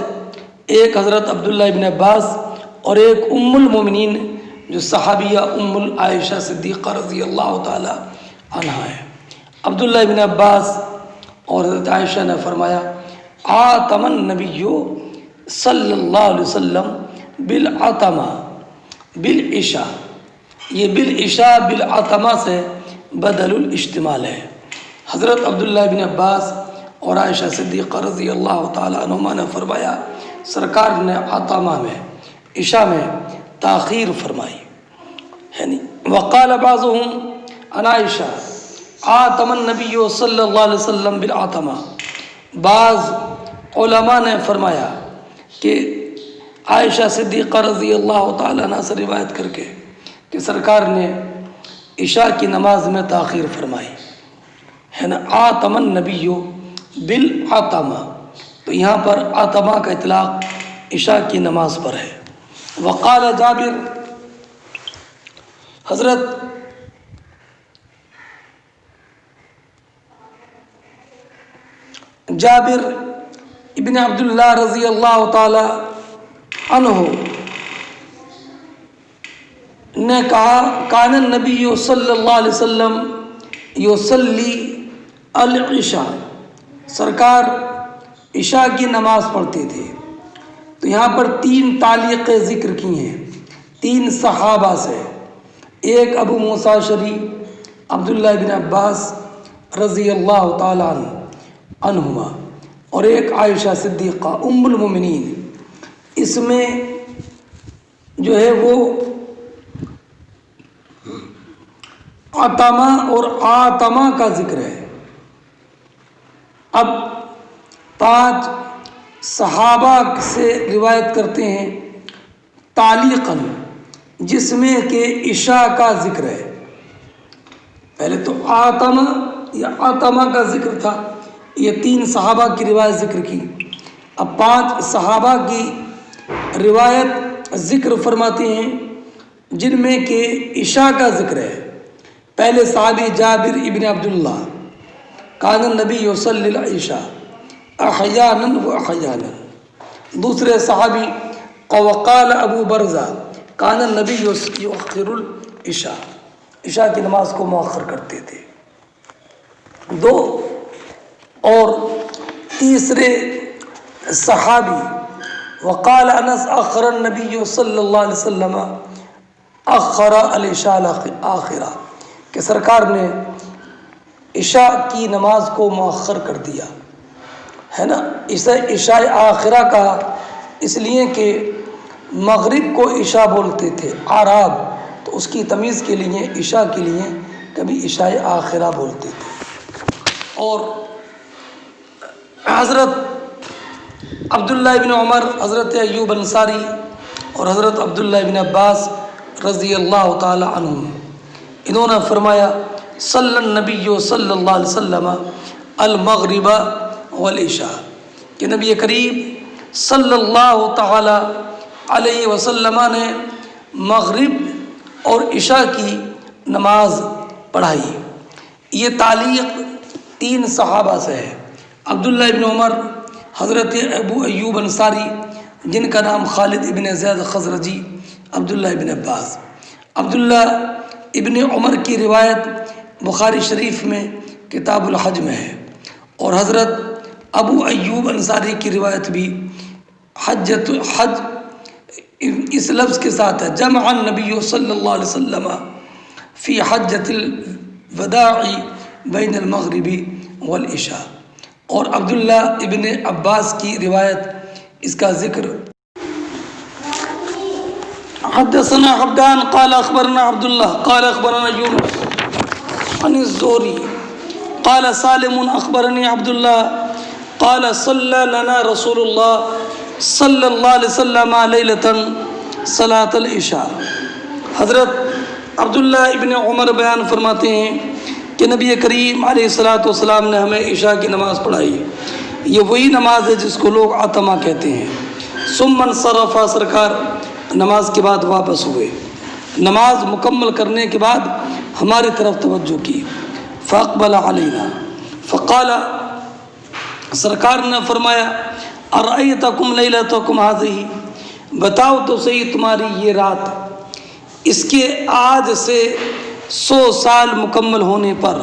ایک حضرت عبداللہ ابن عباس اور ایک ام المومنین جو صحابیہ ام عائشہ صدیقہ رضی اللہ تعالی عنہ ہے. عبداللہ ابن عباس اور حضرت عائشہ نے فرمایا آتم النبی صلی اللہ علیہ وسلم بالعتمہ بالعشاء. یہ بالعشاء بالعتمہ سے بدل الاشتمال ہے. حضرت عبداللہ ابن عباس اور عائشہ صدیقہ رضی اللہ تعالی عنہما نے فرمایا سرکار نے عتمہ میں عشاء میں تاخیر فرمائی. یعنی وقال بعضهم عن عائشہ آتم النبی صلی اللہ علیہ وسلم بالعتمہ. بعض علماء نے فرمایا کہ عائشہ صدیقہ رضی اللہ تعالیٰ عنہ سے روایت کر کے کہ سرکار نے عشاء کی نماز میں تاخیر فرمائی ہے نا. آتم النبی بالعتمہ، تو یہاں پر عتمہ کا اطلاق عشاء کی نماز پر ہے. وقال جابر، حضرت جابر ابن عبداللہ رضی اللہ تعالی عنہ نے کہا کان النبی صلی اللہ علیہ وسلم یصلی العشاء، سرکار عشاء کی نماز پڑھتے تھے. تو یہاں پر 3 تعلیقیں ذکر کی ہیں 3 صحابہ سے، ایک ابو موسیٰ اشعری، عبداللہ ابن عباس رضی اللہ تعالی عنہما، اور ایک عائشہ صدیقہ ام المومنین. اس میں جو ہے وہ عتمہ اور آتمہ کا ذکر ہے. اب 5 صحابہ سے روایت کرتے ہیں تعلیقاً جس میں کہ عشاء کا ذکر ہے. پہلے تو آتمہ یا عتمہ کا ذکر تھا، یہ 3 صحابہ کی روایت ذکر کی. اب 5 صحابہ کی روایت ذکر فرماتے ہیں جن میں کہ عشاء کا ذکر ہے. پہلے صحابی جابر ابن عبداللہ کان النبی یصلی العشاء احیانا و احیانا. دوسرے صحابی وقال ابو برزہ کان النبی یؤخر العشاء، عشاء کی نماز کو مؤخر کرتے تھے. 2 اور تیسرے صحابی وقال انس اخر النبی صلی اللہ علیہ وسلم اخر العشاء آخرہ، کہ سرکار نے عشاء کی نماز کو مؤخر کر دیا ہے نا. اسے عشاء آخرہ کہا اس لیے کہ مغرب کو عشاء بولتے تھے اعراب، تو اس کی تمیز کے لیے عشاء کے لیے کبھی عشاء آخرہ بولتے تھے. اور حضرت عبداللہ ابن عمر، حضرت ایوب انصاری اور حضرت عبداللہ ابن عباس رضی اللہ تعالی عنہم، انہوں نے فرمایا صلی النبی صلی اللہ علیہ وسلم المغرب والعشاء، کہ نبی کریم صلی اللہ تعالی علیہ وسلم نے مغرب اور عشاء کی نماز پڑھائی. یہ تعلیق 3 صحابہ سے ہے، عبداللہ ابن عمر، حضرت ابو ایوب انصاری جن کا نام خالد ابن زید خزرجی، عبداللہ ابن عباس. عبداللہ ابن عمر کی روایت بخاری شریف میں کتاب الحج میں ہے، اور حضرت ابو ایوب انصاری کی روایت بھی حج اس لفظ کے ساتھ ہے جمع النبی صلی اللہ علیہ وسلم فی حجۃ الوداع بین المغرب والعشاء. اور عبداللہ ابن عباس کی روایت اس کا ذکر حدثنا حبدان قال اخبرنا عبداللہ قال اخبرنا یونس عن الزہری قال سالم اخبرنی عبداللہ قال صلی لنا رسول اللہ صلی اللہ علیہ وسلم لیلۃ صلاۃ العشاء۔ حضرت عبداللہ ابن عمر بیان فرماتے ہیں کہ نبی کریم علیہ الصلاۃ والسلام نے ہمیں عشاء کی نماز پڑھائی۔ یہ وہی نماز ہے جس کو لوگ عتمہ کہتے ہیں۔ ثم انصرف، سرکار نماز کے بعد واپس ہوئے، نماز مکمل کرنے کے بعد ہماری طرف توجہ کی۔ فاقبل علینا، فقال، سرکار نے فرمایا، ارأیتکم لیلتکم ہذہ، بتاؤ تو صحیح تمہاری یہ رات، اس کے آج سے 100 سال مکمل ہونے پر،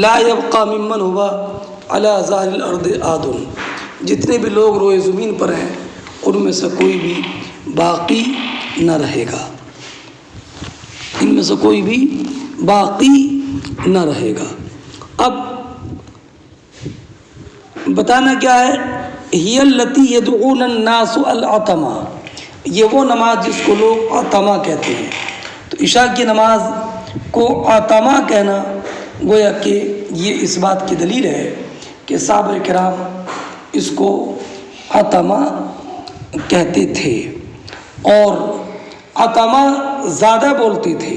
لا یبقى ممن ہوا علی ظاہر الارض احد، جتنے بھی لوگ روئے زمین پر ہیں ان میں سے کوئی بھی باقی نہ رہے گا، ان میں سے کوئی بھی باقی نہ رہے گا۔ اب بتانا کیا ہے، ہی التی یدعون الناس العتمہ، یہ وہ نماز جس کو لوگ عتمہ کہتے ہیں۔ تو عشاء کی نماز کو عتمہ کہنا گویا کہ یہ اس بات کی دلیل ہے کہ صحابہ کرام اس کو عتمہ کہتے تھے، اور عتمہ زیادہ بولتے تھے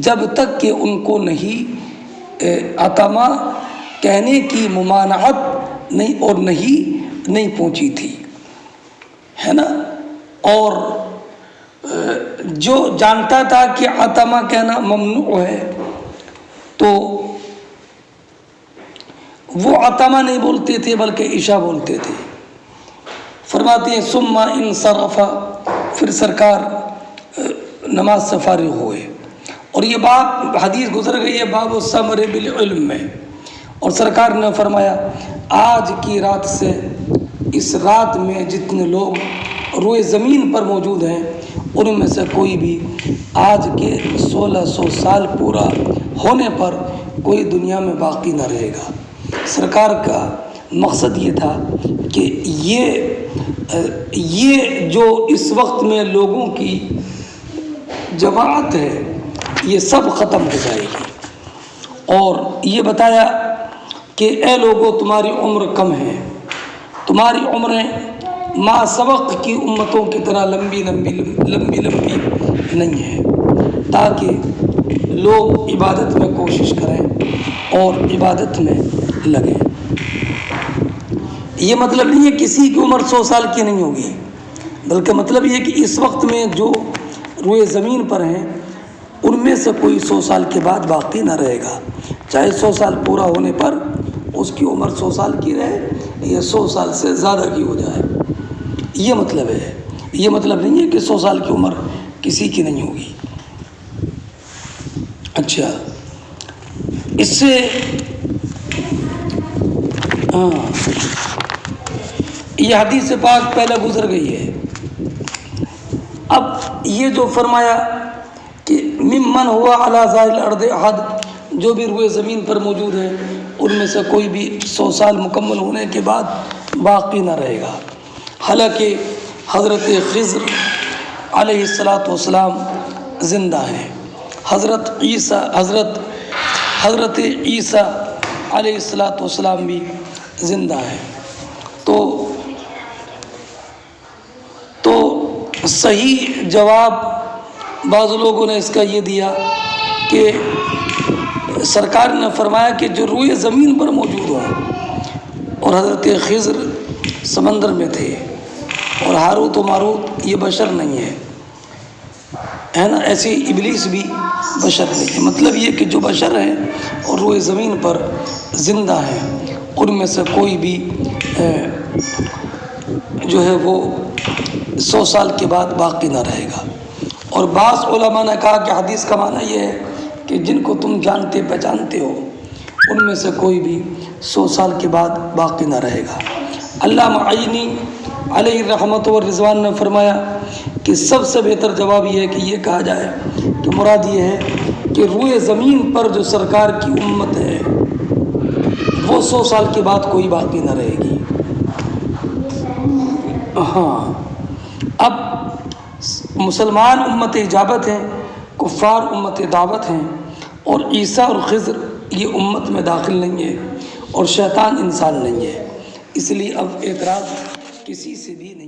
جب تک کہ ان کو نہیں عتمہ کہنے کی ممانعت نہیں اور نہیں پہنچی تھی، ہے نا۔ اور جو جانتا تھا کہ عتمہ کہنا ممنوع ہے تو وہ عتمہ نہیں بولتے تھے بلکہ عشاء بولتے تھے۔ فرماتے ہیں ثم انصرف، پھر سرکار نماز سے فارغ ہوئے، اور یہ بات حدیث گزر گئی ہے باب الثمر بالعلم میں، اور سرکار نے فرمایا آج کی رات سے اس رات میں جتنے لوگ روئے زمین پر موجود ہیں ان میں سے کوئی بھی آج کے 1600 سال پورا ہونے پر کوئی دنیا میں باقی نہ رہے گا۔ سرکار کا مقصد یہ تھا کہ یہ جو اس وقت میں لوگوں کی جماعت ہے یہ سب ختم ہو جائے گی، اور یہ بتایا کہ اے لوگو تمہاری عمر کم ہے، تمہاری عمریں ما سبق کی امتوں کی طرح لمبی نہیں ہیں، تاکہ لوگ عبادت میں کوشش کریں اور عبادت میں لگیں۔ یہ مطلب نہیں ہے کسی کی عمر 100 سال کی نہیں ہوگی، بلکہ مطلب یہ کہ اس وقت میں جو روئے زمین پر ہیں ان میں سے کوئی 100 سال کے بعد باقی نہ رہے گا، چاہے 100 سال پورا ہونے پر اس کی عمر 100 سال کی رہے یا 100 سال سے زیادہ کی ہو جائے، یہ مطلب ہے۔ یہ مطلب نہیں ہے کہ 100 سال کی عمر کسی کی نہیں ہوگی۔ اچھا، اس سے یہ حدیث پاک پہلے گزر گئی ہے۔ اب یہ جو فرمایا کہ ممن ہوا علی ظاہر الارض احد، جو بھی روئے زمین پر موجود ہیں ان میں سے کوئی بھی 100 سال مکمل ہونے کے بعد باقی نہ رہے گا۔ حالانکہ حضرت خضر علیہ الصلاۃ والسلام زندہ ہیں، حضرت عیسیٰ علیہ الصلاۃ والسلام بھی زندہ ہیں، تو صحیح جواب بعض لوگوں نے اس کا یہ دیا کہ سرکار نے فرمایا کہ جو روئے زمین پر موجود ہوں، اور حضرت خضر سمندر میں تھے، اور ہاروت و ماروت یہ بشر نہیں ہے نا، ایسے ابلیس بھی بشر نہیں ہے۔ مطلب یہ کہ جو بشر ہیں اور روئے زمین پر زندہ ہیں ان میں سے کوئی بھی جو ہے وہ 100 سال کے بعد باقی نہ رہے گا۔ اور بعض علماء نے کہا کہ حدیث کا معنی یہ ہے کہ جن کو تم جانتے پہچانتے ہو ان میں سے کوئی بھی 100 سال کے بعد باقی نہ رہے گا۔ علامہ عینی علیہ رحمت و رضوان نے فرمایا کہ سب سے بہتر جواب یہ ہے کہ یہ کہا جائے کہ مراد یہ ہے کہ روئے زمین پر جو سرکار کی امت ہے وہ 100 سال کے بعد کوئی باقی نہ رہے گی۔ ہاں، اب مسلمان امت اجابت ہیں، کفار امت دعوت ہیں، اور عیسیٰ اور خضر یہ امت میں داخل نہیں ہے، اور شیطان انسان نہیں ہے، اس لیے اب اعتراض کسی سے بھی نہیں